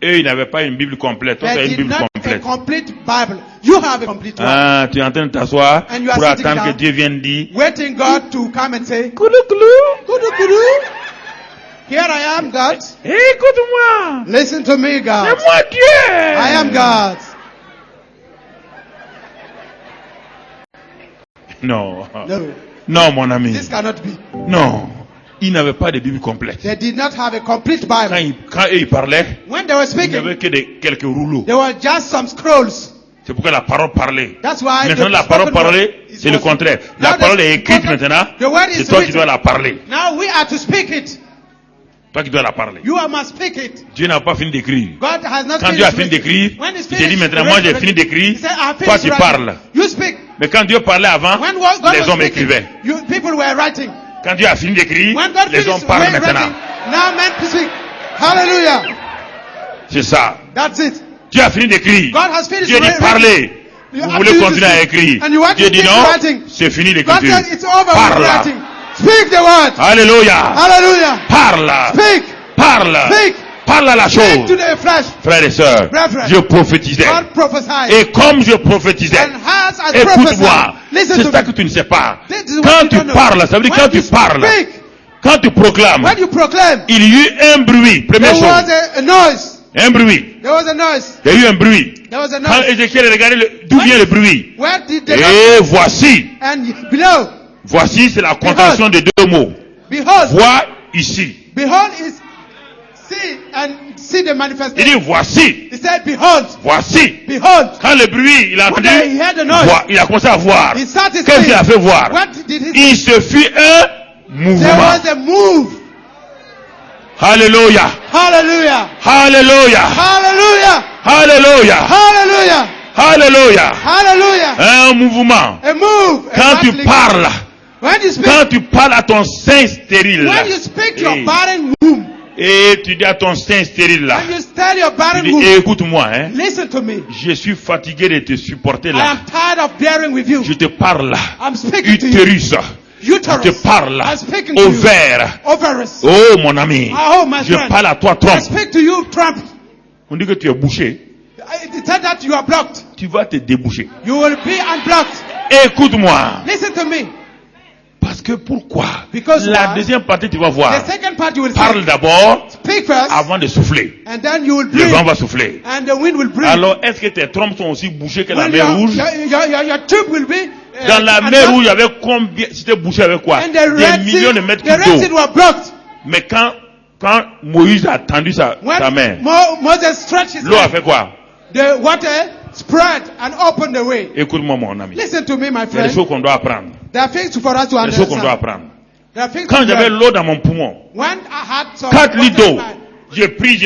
Eux, ils n'avaient pas une Bible complète. Toi, tu as They une did Bible not a complète. complete Bible. You have a complete one. Tu es en train de t'asseoir And you are pour sitting attendre que down. Dieu vienne dire. Waiting God to come and say, Koulou, koulou. kudu kudu. Here I am, God. Écoute-moi. Listen to me, C'est God. moi Dieu. I am God. Non. No, Non, mon ami. this cannot be. Non. Ils n'avaient pas de Bible complète. They did not have a complete Quand Bible. ils parlaient, When they were il n'y speaking, avait que quelques rouleaux. there were just some scrolls. C'est pourquoi la parole parlait. That's why Maintenant, the la parole spoken parlée, word is c'est le was- contraire. Now La the parole est écrite spoken- maintenant. The word is C'est toi qui written. dois la parler. Now we are to speak it. Toi qui dois la parler. You must speak it. Dieu n'a pas fini d'écrire. God has not Quand Dieu a finished fini writing. d'écrire, When he's il te dit finished maintenant, moi j'ai writing, fini d'écrire, he said, I have toi finished tu writing. parles. You speak. Mais quand Dieu parlait avant, When God les was hommes speaking, écrivaient. people were writing. Quand Dieu a fini d'écrire, When God les hommes finished parlent writing, maintenant. now men speak. Hallelujah. C'est ça. That's it. Dieu a fini d'écrire. God has finished Dieu dit writing. parlez. You Vous have voulez to continuer à speak. écrire. And you want Dieu to dit keep non, writing. c'est fini God l'écriture. said it's over with Parle. writing. Speak the word. Alléluia. Hallelujah. Parle. Speak. Parle. Speak. Parle à la Speak chose. to the flesh. Frères et sœurs, Brethren. je prophétisais. God prophesied. Et comme je prophétisais, And as I écoute-moi, prophesied, listen c'est to ça me. que tu ne sais pas. This is what Quand you tu don't know. parles, ça veut dire When quand you tu parles, speak, quand tu proclames, when you proclaim, il y eut un bruit. Première there was chose, a noise. un bruit. There was a noise. Il y a eu un bruit. There was a Quand noise. Ézéchiel regardait d'où vient le bruit. Where did the Et voici, and below, voici c'est la contraction de deux mots. behold, Vois ici. behold is see the Il manifestation. dit voici, He said, behold, voici. behold. Quand le bruit, il a When entendu, he heard the noise, il a commencé à voir. he started Qu'est-ce qu'il a seeing. fait voir? What did he see? Il se fit un There mouvement. was a move. Alléluia. Hallelujah. Alléluia. Hallelujah. Alléluia. Hallelujah. Alléluia. Hallelujah. Un mouvement. A move. a Quand tu rattling. parles, When you speak, quand tu parles à ton sein stérile, when you speak your Hey. barren womb, et tu dis à ton sein stérile là, when you tell your tu barren dis womb, écoute-moi, hein, listen to me. je suis fatigué de te supporter I là. am tired of bearing with you. Je te parle là. I'm speaking to you. Utérus, je Uterus. te parle là. I'm speaking to you. Ovaire. Ovaries. Oh mon ami, Oh, my je friend. parle à toi I trompe. speak to you, Trump. On dit que tu es bouché, It said that you are blocked. tu vas te déboucher. You will be unblocked. Écoute-moi. Listen to me. Parce que pourquoi? Because La why? deuxième partie, tu vas voir. The second part you will Parle say, d'abord speak first, avant de souffler. and then you will Le breathe, vent va souffler. and the wind will breathe. Alors, est-ce que tes trompes sont aussi bouchées que la Will mer your, rouge? your tube will be Dans la unblocked, mer rouge, il y avait combien? C'était bouché avec quoi? and the Des Red millions de Sea, mètres the Red cubes Sea d'eau. were blocked. Mais quand Moïse a tendu sa When main, Moses stretched his l'eau a hand, fait quoi? the water spread and opened the way. Écoute-moi, mon ami. Listen to me, my Il y a des friend. choses qu'on doit apprendre. There are things for us to Des choses qu'on doit understand. apprendre. There are things Quand to j'avais learn. l'eau dans mon poumon, When I had some 4 litres water in d'eau, my- j'ai pris.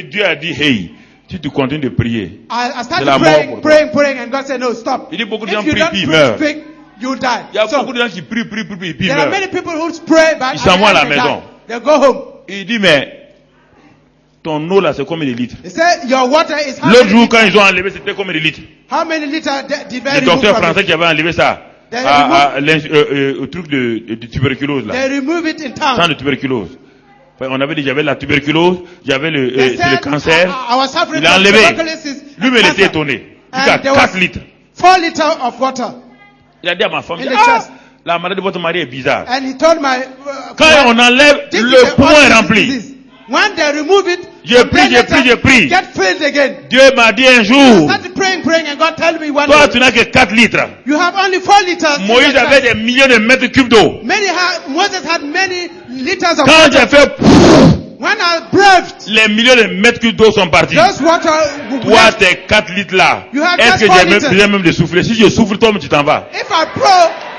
Dieu a dit, hey, si tu continues de prier, I C'est started la mort praying, pour toi. praying, and God said, no, stop. Il dit beaucoup de If gens you prient, don't puis ils meurent. speak, you'll die. il y a So, beaucoup de gens qui prient, puis ils there are meurent. many people who pray, but Ils s'en at the vont à la end they maison. die. They go home. Il dit, mais ton eau là, c'est combien de litres? He said, your water is how L'autre many, jour, quand ils ont enlevé, c'était combien de litres? how many liters did they Le remove docteur from français it? qui avait enlevé ça They au truc de tuberculose là. They remove it in Tant town. de tuberculose. Enfin, on avait dit, j'avais la tuberculose, j'avais They c'est le said, cancer. I was suffering Il a from enlevé. tuberculosis Lui, and mais il était cancer. étonné. Il And dit, there 4 was litres. 4 liters of water. Il a dit à ma femme, In il the dit, ah, chest. la maladie de votre mari est bizarre. And he told my Quand on enlève, this is le the poumon est autism rempli. disease. When they remove it, J'ai the pris, j'ai blood pris, j'ai pris. get filled again. Dieu m'a dit un I jour, started praying, and God told me one toi day, tu n'as que 4 litres. you have only 4 liters. in Moïse your avait chest. des millions de mètres cubes d'eau. Moses had many liters of Quand j'ai water. fait, When I breathed, les millions de mètres cubes d'eau sont partis. those water Toi, tes 4 litres là, You have est-ce just que 4 j'ai même litres. besoin même de souffler? Si je souffle, toi, tu t'en vas. If I blow,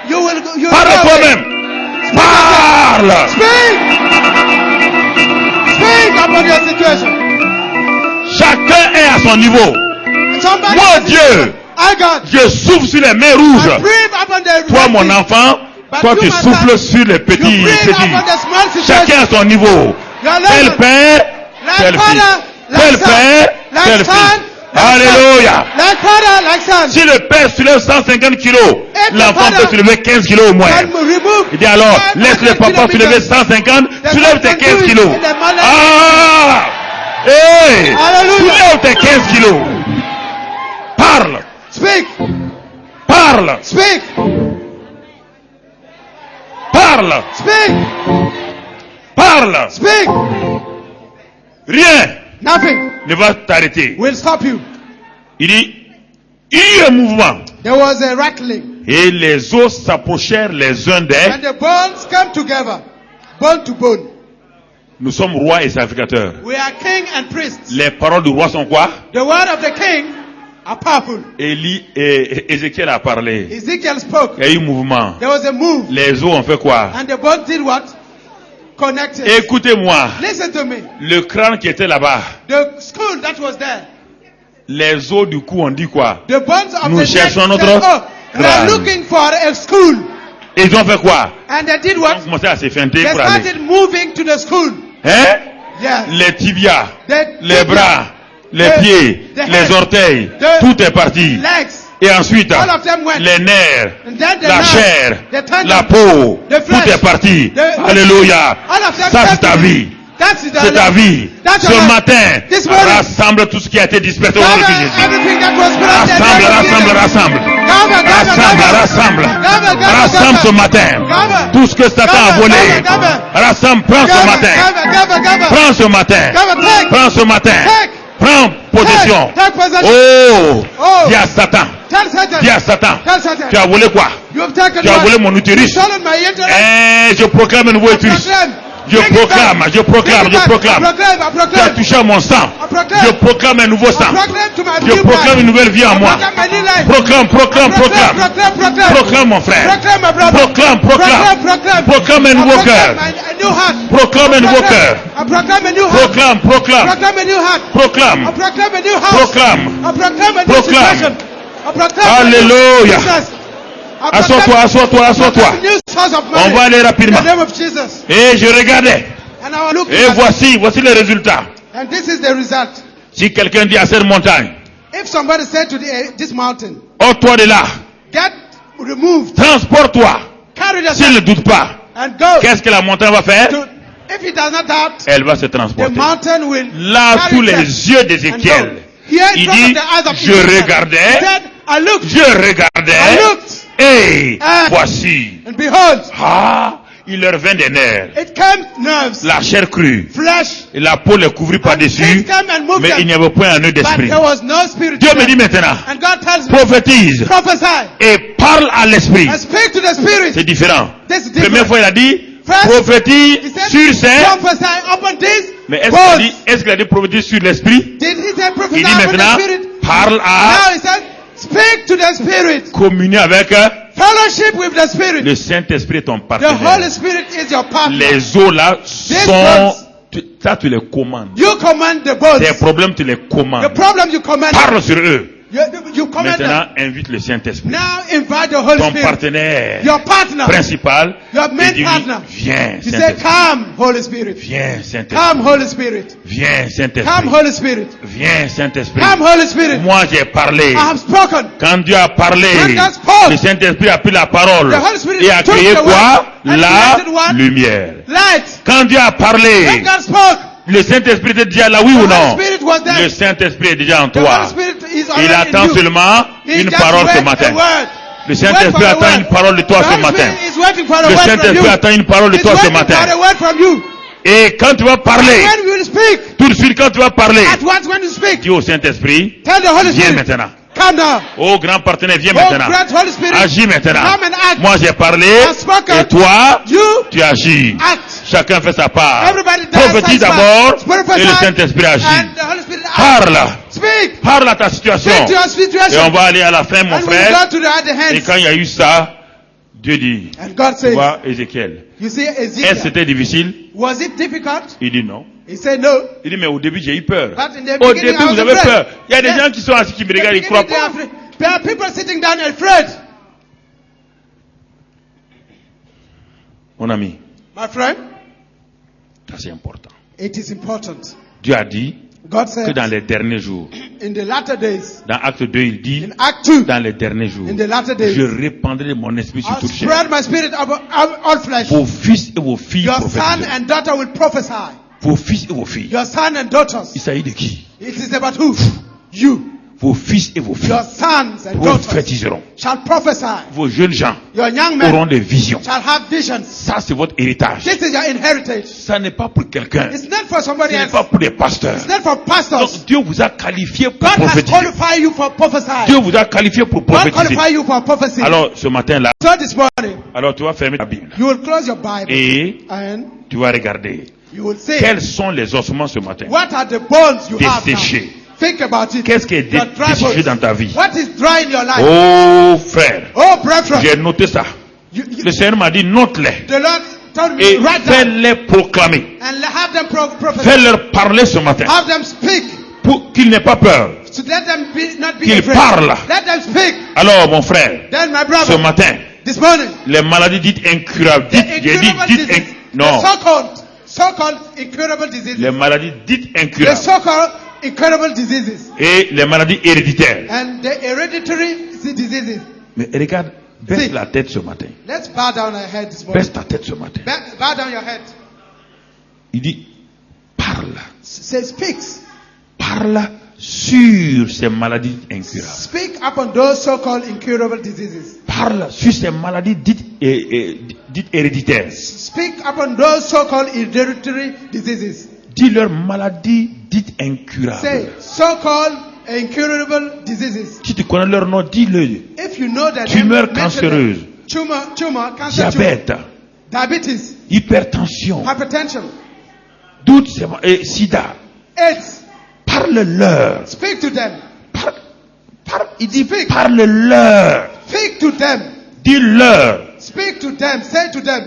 you will Parle go away. toi-même. Parle. Speak! Speak about your situation. Chacun est à son niveau. Somebody Moi, has a Dieu, situation. I got. je souffle sur les mains I rouges. breathe upon the Toi, red mon sea. enfant, But toi, you, tu my souffles son, sur les You petits. breathe upon the small situation. Chacun à son niveau. Your Tel level. père, Like tel fils. father, like Tel son. père, Like tel son, fils. like Alléluia. son. Like father, like son. Si le père soulève 150 kilos, Et l'enfant le peut father soulever 15 kilos au moins. Can remove. Il dit alors, 500 laisse le papa kilometers. soulever 150, The soulève tes son 15 do it kilos. in the mother- Ah! Hey! Hallelujah. Soulève tes 15 kilos. Parle, Speak. parle, Speak. parle, Speak. parle. Speak. Rien Nothing ne va t'arrêter. will stop you. Il dit, il y a eu un mouvement. There was a rattling. Et les os s'approchèrent les uns des... And the bones came together, bone to bone. Nous sommes rois et sacrificateurs. We are king and priests. Les paroles du roi sont quoi? The word of the king are powerful. Élie et Ézéchiel a parlé. Ezekiel spoke. Il y a eu un mouvement. There was a move. Les os ont fait quoi? And the bones did what? Connected. Écoutez-moi. Listen to me. Le crâne qui était là-bas, The skull that was there. les os du cou ont dit quoi? The bones of Nous the neck cherchons said, notre oh, we are crâne. looking for a skull. Et ils ont fait quoi? And they did Ils ont what? commencé à s'effeinter They pour aller. started moving to the skull. Hein? Yes. Les tibias, The les bras, les the- pieds, the les head, orteils, the tout est parti. legs. Et ensuite, All of them went. les nerfs, And then the la nerves, chair, the tendons, la peau, the flesh, tout est parti. the- Alléluia. All of them Ça, came c'est ta to vie. That's the C'est ta vie. That's Ce your life. matin, This morning, rassemble tout ce qui a été dispersé au nom de gather Jésus. everything that was planted. Rassemble, rassemble, rassemble. Gather, gather, Rassemble, gather. rassemble. Gather, gather, Rassemble gather. ce matin. Gather. Tout ce que Satan a Gather, volé. gather, gather. Rassemble, prends ce Gather, matin. gather, gather, gather. Prends ce matin. Gather, take. Prends ce matin. Take. Prends possession. Take possession. Oh, Oh. dis à Satan. Tell Satan. Dis à Satan. Tell Satan. Tu as volé quoi? You have taken Tu as what? volé mon utérus. Stolen my uterus. Je proclame un nouveau utérus. Proclaim. Je Bring it proclame, back. je proclame, Bring it je back. proclame. I proclaim, I Tu as proclaim. touché à mon sang. I proclaim. Je proclame un nouveau I sang. proclaim to my Je new proclame life. une nouvelle vie en I moi. proclaim my new life. Proclame, proclame, proclame. Proclaim. Proclame mon frère. Proclaim my brother. Proclame, proclame. Proclaim. Proclame un I nouveau proclaim cœur. a new heart. Proclame un nouveau cœur. I proclaim a new heart. Proclame, proclame. Proclaim a new heart. Proclame. I proclaim a new house. Proclame. I proclaim a new Proclame. situation. I proclaim Alléluia. a new business. I Assois-toi, proclaim assois-toi, assois-toi. a new source of On money. va aller rapidement. In the name of Jesus. Et je regardais. And I was looking Et at voici le résultat. and this is the result. Si quelqu'un dit à cette montagne, If somebody said to this mountain, ôte-toi de là, get removed, transporte-toi. carry S'il ne yourself doute pas, and go. qu'est-ce que la montagne va faire? If he does not doubt, Elle va se the transporter. mountain will Là, carry sous les itself yeux and d'Ézéchiel, go. Here in il front dit, of the eyes of je Ezekiel, regardais, he said, I looked je regardais, I looked. et And- voici, and behold, il leur vint des nerfs, it came nerves, la chair crue, flesh, et la peau les couvrit and par-dessus, things came and moved mais il n'y them. avait point un nœud But d'esprit. there was no spirit. Dieu in me dit them. maintenant, And God tells me, prophétise prophesy et parle à l'esprit. and speak to the spirit. C'est différent. This is Première different. fois, il a dit, First, prophétise He said, sur ces... prophesy upon this. Mais est-ce bones. qu'il a dit prophétise sur l'esprit? Did he say prophesy Il dit upon maintenant, the spirit? parle à Now he said, speak to the spirit. communier avec Fellowship with the spirit. le Saint-Esprit est ton The partenaire. Holy Spirit is your partner. Les eaux là sont... bones. Ça, tu les commandes. You command the bones. Tes problèmes, tu les The commandes. problem you command. Parle sur eux. You command them. Maintenant, invite le Saint-Esprit. Now invite the Holy Ton Spirit. partenaire Your partner. principal. Your main et dis-lui, partner. viens, He said, Saint-Esprit. come, Holy Spirit. Viens, Saint-Esprit. Come, Holy Spirit. Viens, Come, Saint-Esprit. Holy Spirit. Viens, Saint-Esprit. Come, Holy Spirit. Moi, j'ai parlé. I have spoken. Quand Dieu a parlé, When God spoke, le Saint-Esprit a pris la parole the Holy Spirit et a took créé the quoi? word and La created what? lumière. Light. Quand Dieu a When parlé, God spoke, le Saint-Esprit était déjà là, oui the ou Holy non? Spirit was there. Le Saint-Esprit est déjà en The toi. Holy Spirit is Il already attend in you. seulement He une just parole ce waits matin. a word. Le Saint-Esprit Wait for attend a une word. parole de toi The ce Holy matin. Spirit is waiting for a Le word from Saint-Esprit you. attend une parole de He's toi ce waiting matin. for a word from you. Et quand tu vas parler, When you will speak, tout de suite quand tu vas parler, at once when you speak, dis au Saint-Esprit, tell the Holy viens Spirit, maintenant. come now. Oh grand partenaire, viens Oh, maintenant. great Holy Spirit, Agis maintenant. come and act. Moi j'ai parlé I've spoken. et toi, You tu agis. act. Chacun fait sa part. Everybody does Prophétise his part. d'abord Prophesy, et le Saint-Esprit agit. and the Holy Spirit act. Parle. Speak. Parle à ta situation. Speak to your Et situation. on va aller à la fin, mon And we frère. go to the other Et hands. quand il y a eu ça, Dieu dit, And God tu says, vois Ézéchiel, you see est-ce que Ezekiel, c'était difficile? was it difficult? Il dit non. He said no. Il dit mais au début j'ai eu peur. But in the Au beginning, début I was vous avez afraid. peur. Il y a des Yes. gens qui sont assis qui me In the regardent, ils croient beginning, they are pas. afraid. There are people sitting down afraid. Mon ami, My friend, ça c'est important. it is important. Dieu a dit God que said dans les derniers jours, in the latter days, dans Acte 2, il dit, in Act 2, dans les derniers jours, in the latter days, je répandrai mon esprit sur I'll toute chair. spread my spirit over all flesh. Vos fils et vos filles Your son prophétiseront. and daughter will prophesy. Vos fils et vos filles. Your son and daughters. Il s'agit de qui? It is about who? You. vos fils et vos filles Your sons and daughters prophétiseront. shall prophesy. Vos jeunes gens Your young auront men des visions. shall have visions. Ça, c'est votre héritage. This is your inheritance. Ça n'est pas pour quelqu'un. It's not for Ce somebody n'est else. pas pour des pasteurs. It's not for pastors. Donc, Dieu vous a qualifié pour God has prophétiser. qualified you for prophesying. Dieu vous a qualifié pour God prophétiser. qualified you for prophecy. Alors, ce matin-là, So this morning, alors tu vas fermer ta Bible. you will close your Bible Et and tu vas regarder you will say, quels sont les ossements ce matin. what are the bones you have now? Desséchés. Think about it. Qu'est-ce qui est Your dry desséché bones. dans ta vie? What is dry in your life? Oh frère, Oh, brethren. j'ai noté ça. Le Seigneur m'a dit note-les The Lord told me et to write down fais-les proclamer. and have them prophesy. Fais-leur parler ce matin Have them speak. pour qu'ils n'aient pas peur. So let them not be Qu'ils afraid. parlent. Let them speak. Alors mon frère, Then my ce brother, matin, this morning, les maladies dites incurables, the j'ai dit incurable dites disease, non, the so-called incurable diseases, les maladies dites the incurables so-called incurable diseases, et les maladies héréditaires. and the hereditary diseases. Mais regarde, baisse Si. la tête ce matin. Let's bow down our head this morning. Baisse ta tête ce matin. Bow down your head. Il dit, parle. Say, speaks. Parle sur ces maladies incurables. Speak upon those so-called incurable diseases. Parle sur ces maladies dites héréditaires. Speak upon those so-called hereditary diseases. Dis leur maladie dite incurable. Say, so-called incurable diseases. Si tu connais leur nom, dis-le. If you know that Tumeur cancéreuse, tumor, cancer, diabète, diabetes, hypertension, hypertension, doute, sida. AIDS. Parle-leur. Speak to them. Il dit, Speak. parle-leur. Speak to them. Dis-leur Speak to them. Say to them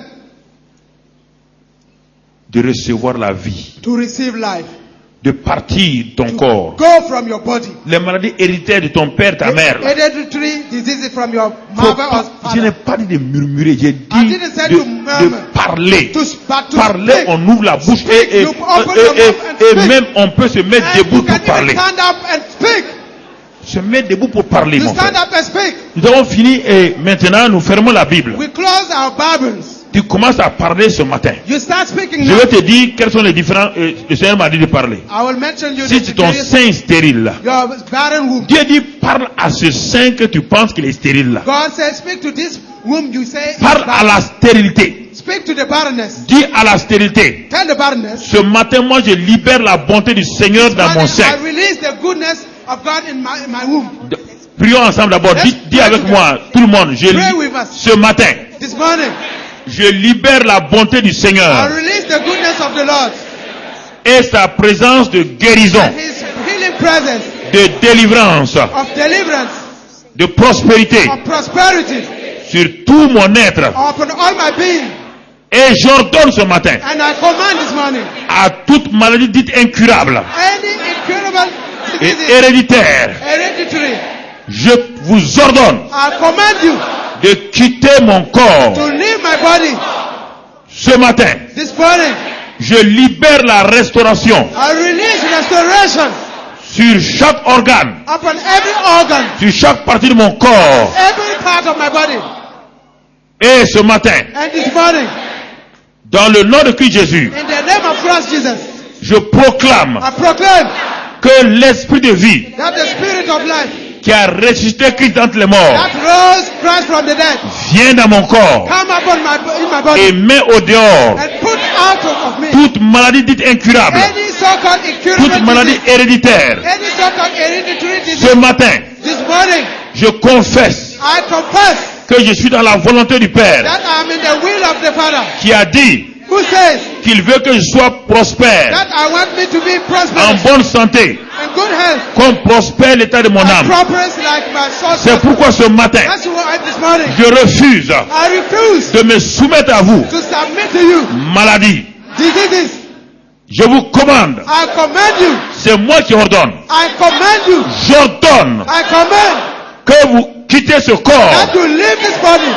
de recevoir la vie, to receive life. de partir de ton corps. Go from your body. Les maladies héréditaires de ton père, ta mère. là. Hereditary diseases from your Faut mother or pas- je n'ai father. pas dit de murmurer, j'ai dit I didn't say de to murmur. parler. But to Parler, speak. on ouvre la bouche Speak, et you open your mouth and speak. même on peut se mettre And debout you can pour parler. even stand up and speak. Se mettre debout pour parler, You mon stand frère. up and speak. Nous avons fini et maintenant nous fermons la Bible. We close our Bibles. Tu commences à parler ce matin. You start speaking Je now. vais te dire quels sont les différents. Le Seigneur m'a dit de parler. I will mention you Si the c'est ton various- sein est stérile là, your barren womb. Dieu dit parle à ce sein que tu penses qu'il est stérile là. God says, speak to this womb you say is Parle à barren. la stérilité. Speak to the barrenness. Dis à la stérilité. Tell the barrenness. Ce matin, moi, je libère la bonté du Seigneur dans mon sein. I release the goodness of God in my womb. Prions ensemble d'abord. Dis avec moi, tout le monde. Pray with us. Ce matin, This morning, je libère la bonté du I Seigneur release the goodness of the Lord et sa présence de guérison, and His healing presence de délivrance, of deliverance, de prospérité of prosperity sur tout mon être. upon all my being. Et j'ordonne ce matin And I command this morning, à toute maladie dite incurable any incurable et diseases, héréditaire, hereditary, je vous ordonne I command you de quitter mon corps to leave my body ce matin. this morning. Je libère la restauration I release restoration sur chaque organe, upon every organ, sur chaque partie de mon corps. every part of my body. Et ce matin, And this morning, dans le nom de Christ Jésus, in the name of Christ Jesus, je proclame I proclaim que l'esprit de vie that the Spirit of life qui a ressuscité Christ d'entre les morts that rose Christ from the dead vient dans mon corps come upon in my body et met au dehors and put out of me toute maladie dite incurable, any so-called incurable toute maladie disease, héréditaire. any so-called hereditary Ce disease. matin, This morning, je confesse I confess que je suis dans la volonté du Père that I am in the will of the Father, qui a dit who says qu'il veut que je sois prospère, that I want me to be en prosperous bonne santé, and good health, comme prospère l'état de mon and âme. prosperous like my soul. C'est pourquoi ce matin, That's why this morning je refuse I refuse de me soumettre à vous. to submit to you Maladie, diseases. je vous commande, I command you. c'est moi qui ordonne. I command you. J'ordonne I command que vous quittez ce that corps you leave this body.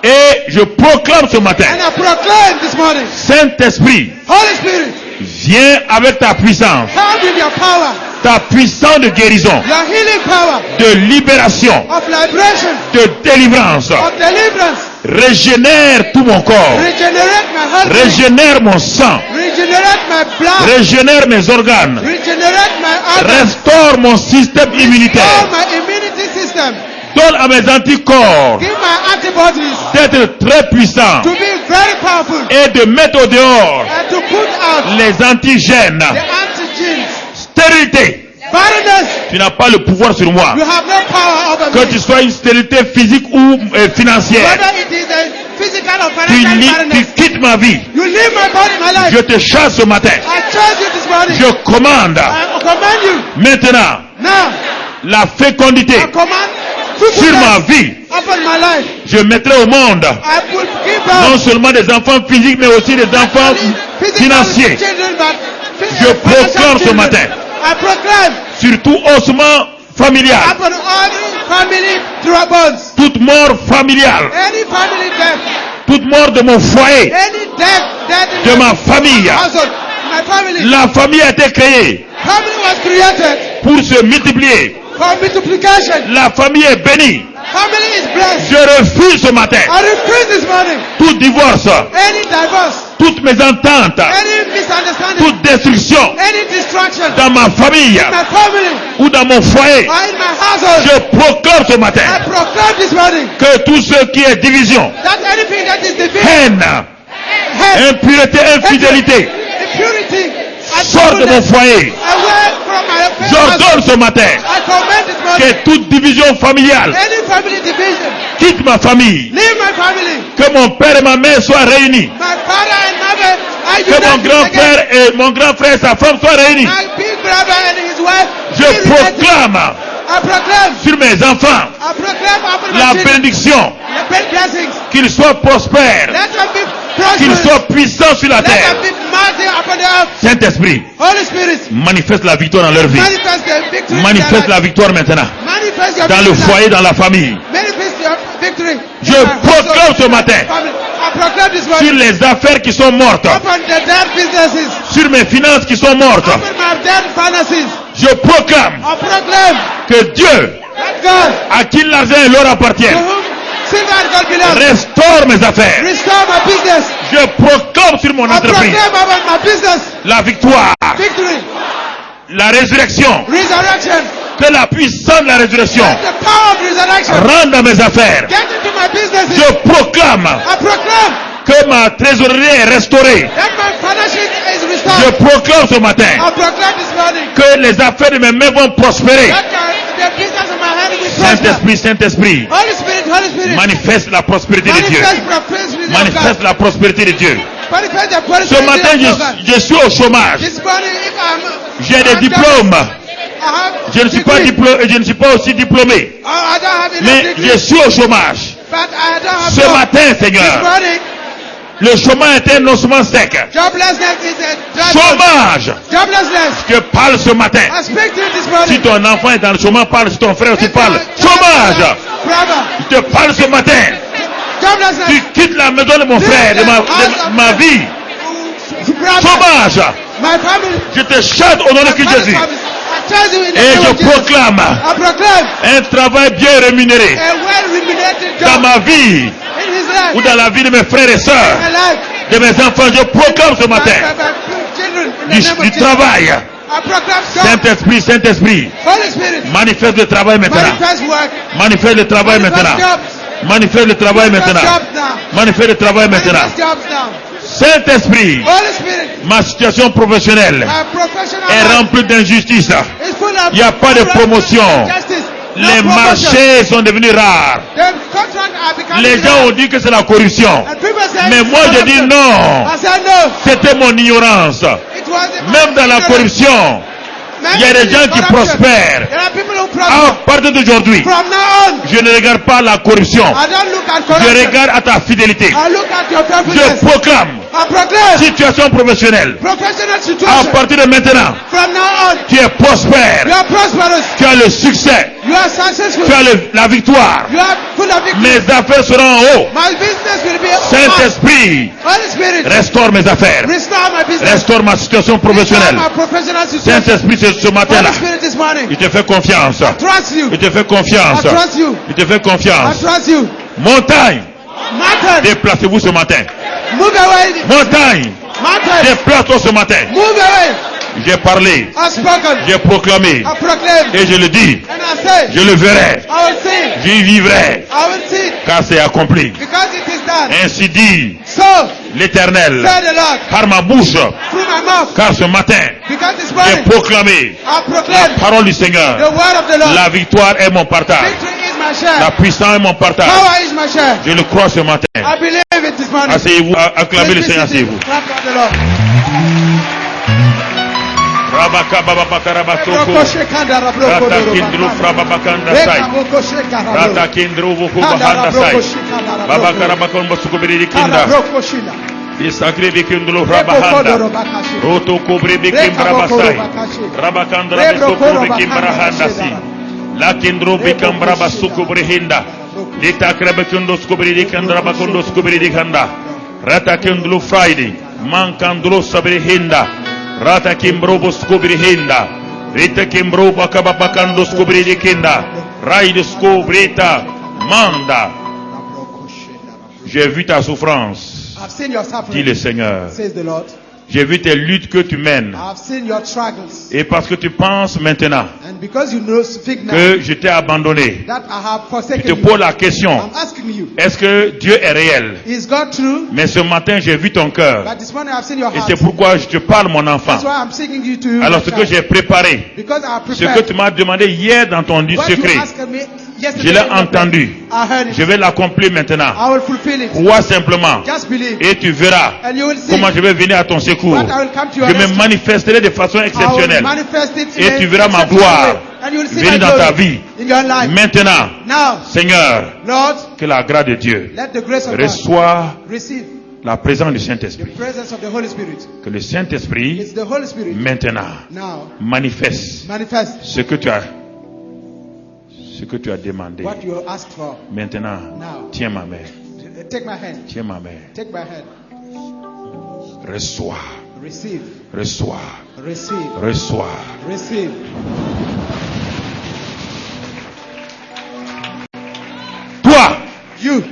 et je proclame ce matin, And I proclaim this morning, Saint-Esprit, Holy Spirit, viens avec ta puissance, come with your power, ta puissance de guérison, your healing power de libération, of liberation, de délivrance. of deliverance. Régénère tout mon corps, Regenerate my heart. régénère mon sang, Regenerate Regenerate my blood. Régénère mes organes. Regenerate my organs. Restaure mon système Restore immunitaire. my immunity system. Donne à mes anticorps Give my antibodies d'être très puissants to be very powerful et de mettre au dehors and to put out les antigènes. the antigens. Stérilité. Barrenness, Tu n'as pas le pouvoir sur moi. you have no power over Que me. tu sois une stérilité physique ou financière. Whether it is a physical or Tu financial barrenness, quittes ma vie. you leave my body, my life. Je te chasse ce matin. I chose you this morning. Je commande I command you maintenant now. la fécondité I command sur ma fruitfulness vie. upon my life. Je mettrai au monde I will give non birth seulement des enfants physiques, mais aussi des enfants physical financiers. children, but Je financial proclame ce children. matin, I proclaim surtout haussement familial, upon all family through bones. toute mort familiale, Any family death, toute mort de mon foyer, any death de in ma my famille. household, my family. La famille a été créée Family was created pour se multiplier. for multiplication. La famille est bénie. Family is blessed. Je refuse ce matin I refuse this morning tout divorce, any divorce, toute mésentente, any misunderstanding, toute destruction any distraction in dans ma famille my family ou dans mon foyer. or in my household. Je proclame ce I matin proclaim this morning que tout ce qui est division, that anything that is division, haine, hate, impureté, infidélité, impurity, sort de mon foyer. away from my household. J'ordonne ce matin I command this morning que toute division familiale any family division, quitte ma famille. leave my family. Que mon père et ma mère soient réunis. My father and mother are Que mon united grand again. frère et mon grand frère et sa femme soient réunis. My big brother and his wife. Je be united. proclame I proclaim. sur mes enfants I proclaim upon my la children bénédiction, the great blessings. qu'ils soient prospères, Let them be qu'ils prosperous. soient puissants sur la Let them terre. be mighty upon the earth. Saint-Esprit, Holy Spirit, manifeste la victoire dans leur vie. manifest the victory. in Manifeste their la life. victoire maintenant. Manifest your Dans victory. le foyer, dans la famille. Manifest your victory. Je in my proclame household, ce in my matin. family. I proclaim this Sur morning les affaires qui sont mortes. upon the dead businesses, Sur mes finances qui sont mortes. upon my dead finances. Je proclame I proclaim que Dieu, that God, à qui l'argent et l'or to appartiennent, whom silver and gold belong, restaure mes affaires. restore my business. Je proclame sur mon I entreprise proclaim about my business la victoire, victory, la résurrection, resurrection. que la puissance de la résurrection Let the power of resurrection rentre dans mes affaires. get into my businesses. Je proclame I proclaim que ma trésorerie est restaurée. that my finances is Je restored. proclame ce matin I proclaim this morning que les affaires de mes mains vont prospérer. that the business of my hand will prosper. Saint-Esprit, Saint-Esprit, Holy Spirit, manifeste la prospérité de Dieu. manifest prosperity of Manifeste God. la prospérité de Dieu. Manifest the Ce prosperity matin, of God. je suis au chômage. This morning, if J'ai des diplômes. I have Je ne suis pas degree. diplômé, je ne suis pas aussi diplômé. I don't have enough Mais degree, je suis au chômage. but I don't have Ce job. matin, This Seigneur, morning, le chômage est un ossement sec. joblessness is a dry Chômage. joblessness. Je parle ce matin. I speak to you this morning. Si ton enfant est dans le chômage, parle. Si ton frère aussi parle. Chômage. Brother, Je te parle ce matin. joblessness. Tu quittes la maison de mon frère, de ma vie. Brother, Chômage. my family. Je te chante au nom de Christ Jésus. I tell you in the Et name je of Jesus. proclame I proclaim un travail bien rémunéré a well-remunerated dans job ma vie in his life. ou dans la vie de mes frères et sœurs, My life. de mes enfants. Je proclame ce matin My children in the name of du Jesus. travail. I proclaim job. Saint-Esprit, Saint-Esprit, Holy Spirit. manifeste le travail maintenant. Manifest work. Manifeste le travail Manifest maintenant. jobs. Manifeste le travail Manifest maintenant. jobs now. Manifeste le travail maintenant. Manifest jobs now. Saint-Esprit, Holy Spirit. ma situation professionnelle My professional est life remplie d'injustice. is full of Il n'y a pas de promotion. justice. No Les promotion. marchés sont devenus rares. The contract are becoming Les gens ont dit que c'est la corruption. And people say Mais it's moi je dis corruption. non. I said no. C'était mon ignorance. It was Même dans la corruption, il y a des gens qui prospèrent. There are people who À prosper. partir d'aujourd'hui, From now on, je ne regarde pas la corruption. I don't look at Je corruption. regarde à ta fidélité. I look at your Je faithfulness. proclame I proclaim situation professionnelle. professional À situation. partir de maintenant, From now on, tu es prospère. you are prosperous. Tu as le succès. You are successful. Tu as la victoire. You are full of victory. Mes affaires seront en haut. My business will be high. Saint-Esprit, Holy Spirit, restaure mes affaires. restore my business. Restaure ma situation Restore professionnelle. my professional situation. Saint-Esprit, ce matin-là, Holy Spirit, this morning, il te fait confiance. trust you. Il te fait I confiance. trust you. Il te fait I confiance. trust you. Montagne, Mountain, déplacez-vous ce matin. move away. Montagne, Mountains, déplace-toi ce matin. move away. J'ai parlé, I've spoken. j'ai proclamé, I proclaim. et je le dis, And I say, je le verrai, I will see. j'y vivrai, I will see. car c'est accompli. Because it is done. Ainsi dit So, l'Éternel said the Lord, par ma bouche, through my mouth. car ce matin, Because this j'ai morning, proclamé I la proclaim parole du the Seigneur. word of the Lord. La victoire est mon partage, Victory is my la share. puissance est mon partage. Power is my share. Je le crois ce matin. I believe it this morning. Asseyez-vous, acclamez le Seigneur, asseyez-vous. Clap for the Lord. Rabaka babaka rabatoko. Roko shekanda rabroko Rata doro kindru bakanda. frababakanda Reka sai. boko shekanda Rata rabroko. kindru vuku Kanda bahanda rabroko sai. shekanda rabroko. Babaka rabakon basukubiri Kanda kinda. rabroko shina. Isakri bikindru Reko kodoro frabahanda. bakashi. Roto kubri bikim brabasai. Rabakandra besukubri bikim brahanda si. La kindru bikam brabasukubri hinda. Lita krebekindo skubri dikandra bakondo skubri dikanda. Rata kindru Friday. Mankandru sabri hinda. Rata kimbrobo skubri hinda. Rita kimbrobo akababakando skubri dikinda. Raide skubrita manda. J'ai vu ta souffrance, I've seen your dit suffering, le Seigneur. says the Lord. J'ai vu tes luttes que tu mènes. I've seen your struggles. Et parce que tu penses maintenant And because you know, speak now, que je t'ai abandonné, that I have je forsaken te you. pose la question, I'm asking you, est-ce que Dieu est réel? is God true? Mais ce matin, j'ai vu ton cœur. But this morning I've seen your Et heart. c'est pourquoi je te parle, mon enfant. That's why I'm seeking you to Alors ce que j'ai préparé, because I ce que prepared tu m'as demandé hier dans ton what secret, you asked me yesterday. je l'ai in your entendu. prayer. I heard it. Je vais l'accomplir maintenant. I will fulfill it. Crois simplement. Just believe. Et tu verras And you will see. comment je vais venir à ton secours. But I will come to your Je me rescue. manifesterai de façon I will exceptionnelle. manifest it in Et a tu verras ma exceptional gloire way. And you will see venir my dans ta glory vie. in your life. Maintenant, Now, Seigneur, Lord, que la grâce de Dieu let the grace of God reçoit receive la présence du the Saint-Esprit. presence of the Holy Spirit. Que le Saint-Esprit, It's the Holy Spirit maintenant, now manifeste manifest ce que tu as demandé. what you asked for. Maintenant, Now. tiens ma main. Take my hand. Tiens ma main. Take my hand. Reçois, Receive. reçois, Receive. reçois. Receive. Toi, You,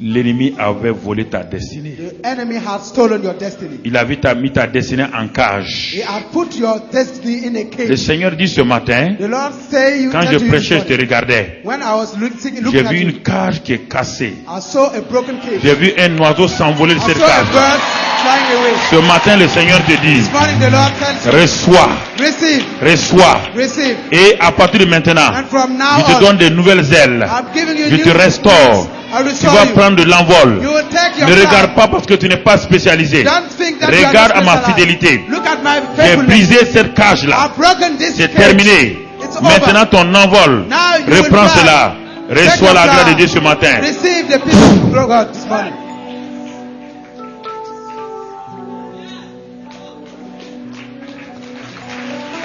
l'ennemi avait volé ta destinée. the enemy has stolen your destiny. Il avait mis ta destinée en cage. He had put your destiny in a Le cage. Seigneur dit ce matin, The Lord say you quand tell je to you prêchais, this je te morning, regardais. when I was J'ai looking at vu you, une cage qui est cassée. I saw a broken cage. J'ai vu un oiseau s'envoler de I cette saw a cage. bird flying away. Ce matin, le Seigneur te dit, This morning the Lord tells you, reçois, receive, reçois. receive. Et à partir de maintenant, And from now je te on, donne de nouvelles ailes. I'm giving you Je new te restaure. things. I Tu restore vas you. prendre de l'envol. You will take your Ne flight. regarde pas parce que tu n'es pas spécialisé. Don't think that Regarde you are à not ma specialized. fidélité. Look at my J'ai faithfulness. brisé cette cage-là. I've broken this C'est cage. terminé. It's Maintenant over. ton envol. Now you will Reprends fly. cela. Take Reçois your la grâce de flight. Dieu ce matin. Receive the peace of God this morning.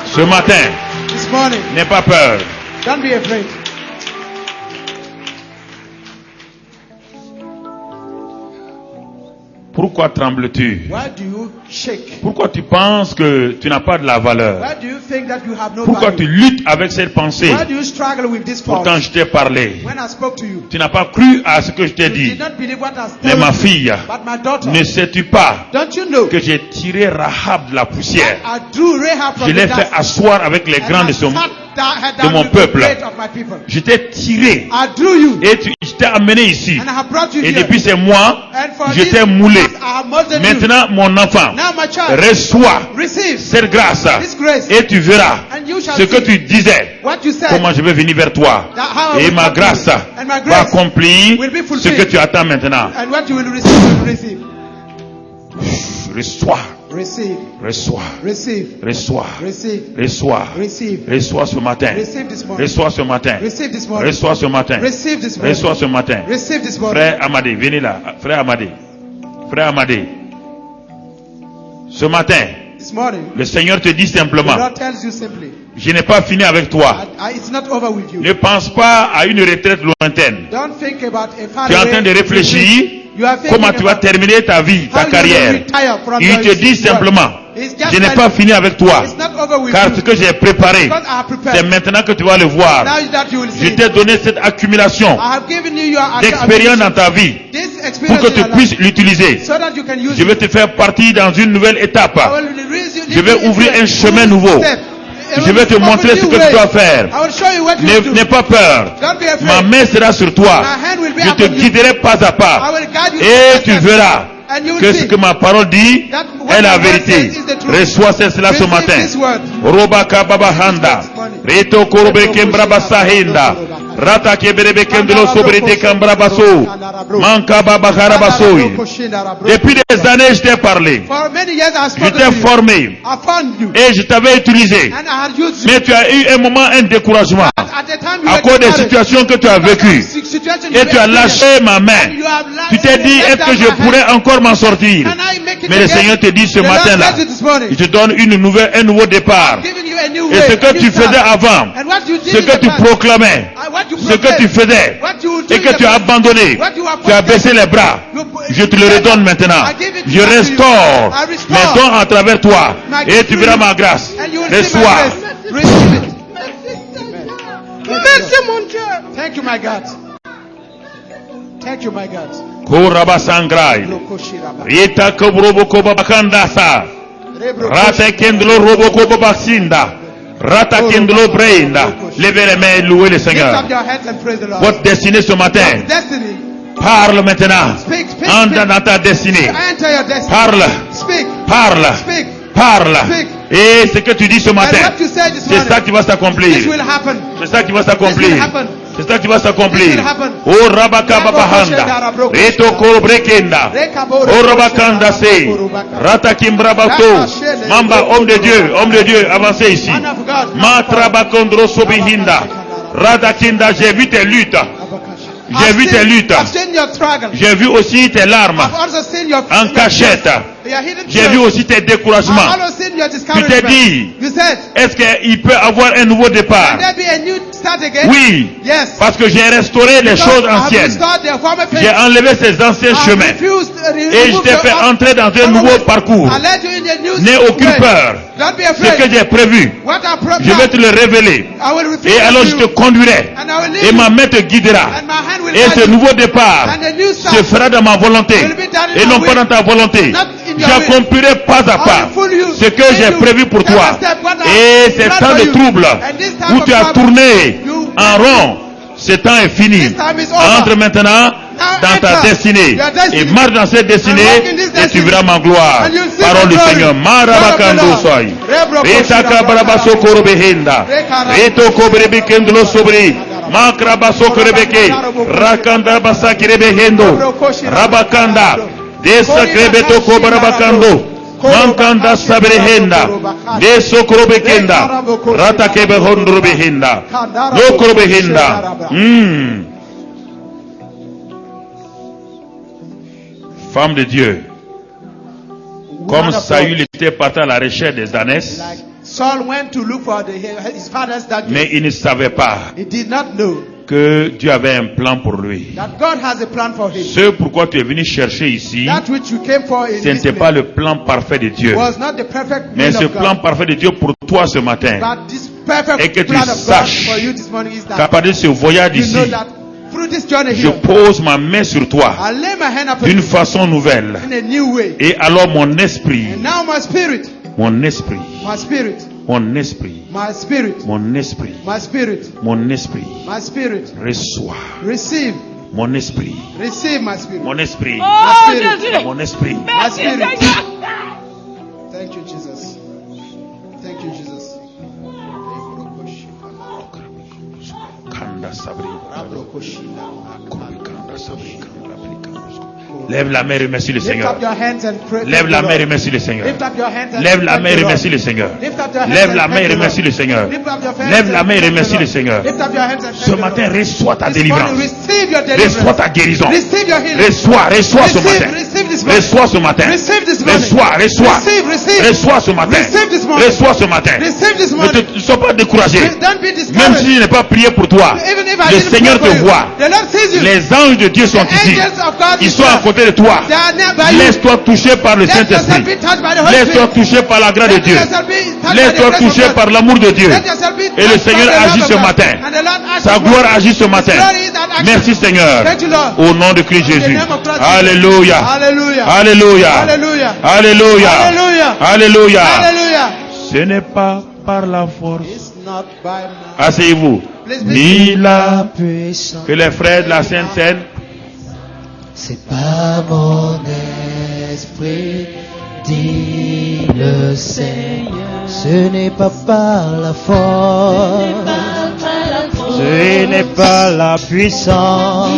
Ce matin, This morning, n'aie pas peur. don't be afraid. Pourquoi trembles-tu? Why do you shake? Pourquoi tu penses que tu n'as pas de la valeur? Why do you think that you have no Pourquoi tu value? luttes avec cette pensée? Why do you struggle with this fault? Pourtant, je t'ai parlé. When I spoke to you, Tu n'as pas cru à ce que je t'ai you dit. did not believe what I Mais told ma you. fille, But my daughter, ne sais-tu pas don't you know que j'ai tiré Rahab de la poussière? I drew Rahab from Je the l'ai fait dust asseoir avec les and grands I de son... sat down, had de down mon with peuple. the great of my people. Je t'ai tiré I drew you et je t'ai amené ici. and I have brought you Et here. depuis ces mois, And for je this t'ai moulé. I have molded you. Maintenant, mon enfant, Now my child, reçois receive cette grâce this grace et tu verras and you shall ce que see tu disais. what you said. Comment je vais venir vers toi. That how I Et will ma come to grâce you. And my va grace accomplir will be ce fulfilled. que tu attends maintenant. And what you will receive, you will receive. Reçois, Receive, reçois, receive, reçois, receive, reçois, receive. reçois ce matin. Receive this morning. Reçois ce matin. Receive this morning. Reçois ce matin. Receive this morning. Reçois ce matin. Receive this morning. Frère Amadé, venez là. Frère Amadé. Frère Amadé. Ce matin, This morning, le Seigneur te dit the simplement, Lord tells you simply, je n'ai pas fini avec toi. it's not over with you. Ne pense pas à une retraite lointaine. Don't think about a far Tu es en away train de réfléchir You are thinking comment tu vas about terminer ta vie, how ta you carrière. will retire from Il your te dit work. simplement, It's just je n'ai like- pas fini avec toi. It's not over with Car you. ce que j'ai préparé, Because I have c'est prepared. maintenant que tu vas le voir. Now that you will Je see. t'ai donné cette accumulation I have given you your d'expérience dans ta vie. This this pour experience que in tu your life, puisses l'utiliser. so that you can use Je vais it. te faire partie dans une nouvelle étape. I will raise you- Je vais lead you ouvrir into un a chemin new nouveau. step. I Je vais te will montrer open ce new que tu way. dois faire. I will show you what you will do. N'aie pas peur. Don't be afraid. Ma main sera sur toi. My hand will be Je te upon you. guiderai pas à I pas. will guide you Et step by tu step. verras And you will que see ce que ma parole dit that what est la my word vérité. says is the truth. Reçois cela ce Receive matin. this word. Robaka baba handa. Reto korbe kembraba sahinda. Rata keberebe kendelo sobrete kambrabaso. Manka baba harabasoy. Depuis des années, je t'ai parlé. For many years I have Je spoken t'ai to you. formé. I found you. Et je t'avais utilisé. And I had used you. Mais tu as eu un moment, un découragement. At the time you À were cause des discouraged. situations que tu as vécues. Situation you Et tu as experienced. lâché ma main. And you have Tu t'es dit, let est-ce down que je my hand. pourrais encore m'en sortir? Can I make it Mais le again? Seigneur te dit ce The Lord matin-là, says it this morning. il te donne un nouveau départ. I'm giving you a new Et way, ce a que new tu start. faisais avant, And what you did ce in que the tu past, proclamais, what you ce que tu faisais, what you do et in que the tu as past, abandonné, what you have tu as baissé forgotten, les bras. Je te le redonne maintenant. I give it Je back to you. restaure I restore mes dons à travers toi. my Et tu gift verras to you. ma grâce. And you will see my Reçois. grace. Receive it. Merci mon Dieu. Thank you my God. Thank you my God. Koraba sangrai. Rita kobrobo kobabakandasa. Rata kendlo robo kobabasinda. Rata kendlo breinda. Levez les mains et louez le Lift Seigneur. up your hands and praise the Lord. Votre destinée ce matin. Destiny. Parle maintenant. Speak, speak, Entre speak. dans ta destinée. Enter your destiny. Parle. Speak. Parle. Speak. Parle. Speak. Et ce que tu dis ce And matin, what you say this c'est ça morning, qui va this s'accomplir. will happen. C'est ça qui va This s'accomplir. will happen. C'est ça qui va s'accomplir. This will happen. Oh Rabaka Babahanda. Reto Korobrekenda. Oh Rabakanda se. Rata Kimbrabato. Mamba, homme de Dieu, avancez ici. Man of God. Matrabakondro Sobihinda. Radakinda, j'ai vu tes luttes. J'ai vu tes luttes. I've seen your struggle. J'ai vu aussi tes larmes I've also seen your en cachette. your hidden J'ai vu tears. aussi tes découragements. I've also seen your Tu discouragement. t'es dit, You said, est-ce qu'il peut avoir un nouveau départ? can there be a new start again? Oui, Yes. parce que j'ai restauré les Because choses I have anciennes. restored the former faith. J'ai enlevé ces anciens I have chemins. refused, Et je t'ai fait entrer dans un nouveau parcours. I led you in a new N'aie aucune way. peur. Don't be Ce afraid. que j'ai prévu, What I je vais te le révéler. I will reveal Et it alors to je you. te conduirai. And I will lead Et you. ma main te guidera. And my hand will Et guide ce you. nouveau départ And the new se start fera dans ma volonté. will be done in Et non my pas will. dans ta volonté. Not in your J'accomplirai pas à pas I will fully ce que j'ai thank you. prévu pour Step toi. by step, what I Et ces planned temps for de you. trouble And this time où of tu as trouble, tourné you- en rond, ce temps est fini. This time is over. Entre maintenant dans ta enter destinée your destiny. et marche dans cette destinée And walk in this et tu destiny. verras ma gloire. And you'll see Parole my du glory. Seigneur. Word Marabakando of the Lord. soy. Rebro Retaka koshira barabaso brabara. korobehenda. Reto kobrebe kendlo sobri. Makrabaso korebeke. Rakanda basaki rebehendo. Rabakanda. Desa krebeto kobarabakando. Mankanda sabrehenda. Deso korobekenda. Rata kebehondrobehenda. No korobehenda. Femme de Dieu. Comme Woman of Saül God. était parti à la recherche des ânesses, Like Saul went to look for his father's dad. mais il ne savait pas He did not know que Dieu avait un plan pour lui. that God has a plan for him. Ce pourquoi tu es venu chercher ici, That which you came for in ce this n'était place pas le plan parfait de Dieu. was not the perfect Mais will ce of plan God. parfait de Dieu pour toi ce matin, But this Et perfect que tu plan of God saches for you this morning is qu'à that partir de ce voyage you ici, know that through this journey je here, pose ma main sur toi I lay my hand upon d'une you façon nouvelle. in a new way. Et alors mon esprit, And now my spirit, mon esprit, my spirit, mon esprit, my spirit, mon esprit, my spirit, mon esprit my spirit, reçoit. receive, Mon esprit, receive my spirit. mon esprit, My spirit, mon esprit. my spirit. Thank you, Jesus. Thank you, Jesus. Kanda sabri. Kanda sabri. Lève la main et remercie le Lift Seigneur. up your hands and pray. Lève la main et remercie le Seigneur. Lift up your hands and Lève la thank main et the Lord. remercie le Seigneur. Lift up your hands Lève and la main thank et the remercie Lord. le Seigneur. Lift up your hands Lève and la main et thank the remercie Lord. le Seigneur. Lift up your hands and thank Ce the matin, Lord. reçois ta This morning, délivrance. receive your Reçois deliverance. ta guérison. Receive your healing. Reçois ce matin. Receive this morning. Reçois ce matin. Receive this morning. Reçois. Receive. Reçois ce matin. Receive this morning. Reçois ce matin. Receive this Ne morning. sois pas découragé. Don't be Même discouraged. si je n'ai pas prié pour toi, Even if I le didn't Seigneur pray te for you, voit. the Lord sees you. Les anges de Dieu sont The ici. angels of God Ils is sont à there. côté de toi. They are nearby you. Laisse-toi toucher par le Let yourself Saint-Esprit. be touched by the Holy Laisse-toi Spirit. toucher par la grâce de Let Dieu. yourself be touched by the Laisse-toi grace of toucher God. par l'amour de Dieu. Let yourself be Et le touched by Seigneur the love agit of ce God. matin. And the Lord acts Sa this gloire morning. agit ce His matin. glory is that action. Merci Seigneur. Thank you, Lord. Au nom de Christ In the Jésus. name of Christ Alléluia. Hallelujah. Alléluia. Hallelujah. Alléluia. Hallelujah. Alléluia. Hallelujah. Ce n'est pas par la force. It's not by might. Asseyez-vous. Please, Ni la Puissant, que les frères de la Sainte Seine. c'est pas mon esprit, dit le Seigneur. Ce n'est pas par la force, ce n'est pas la puissance,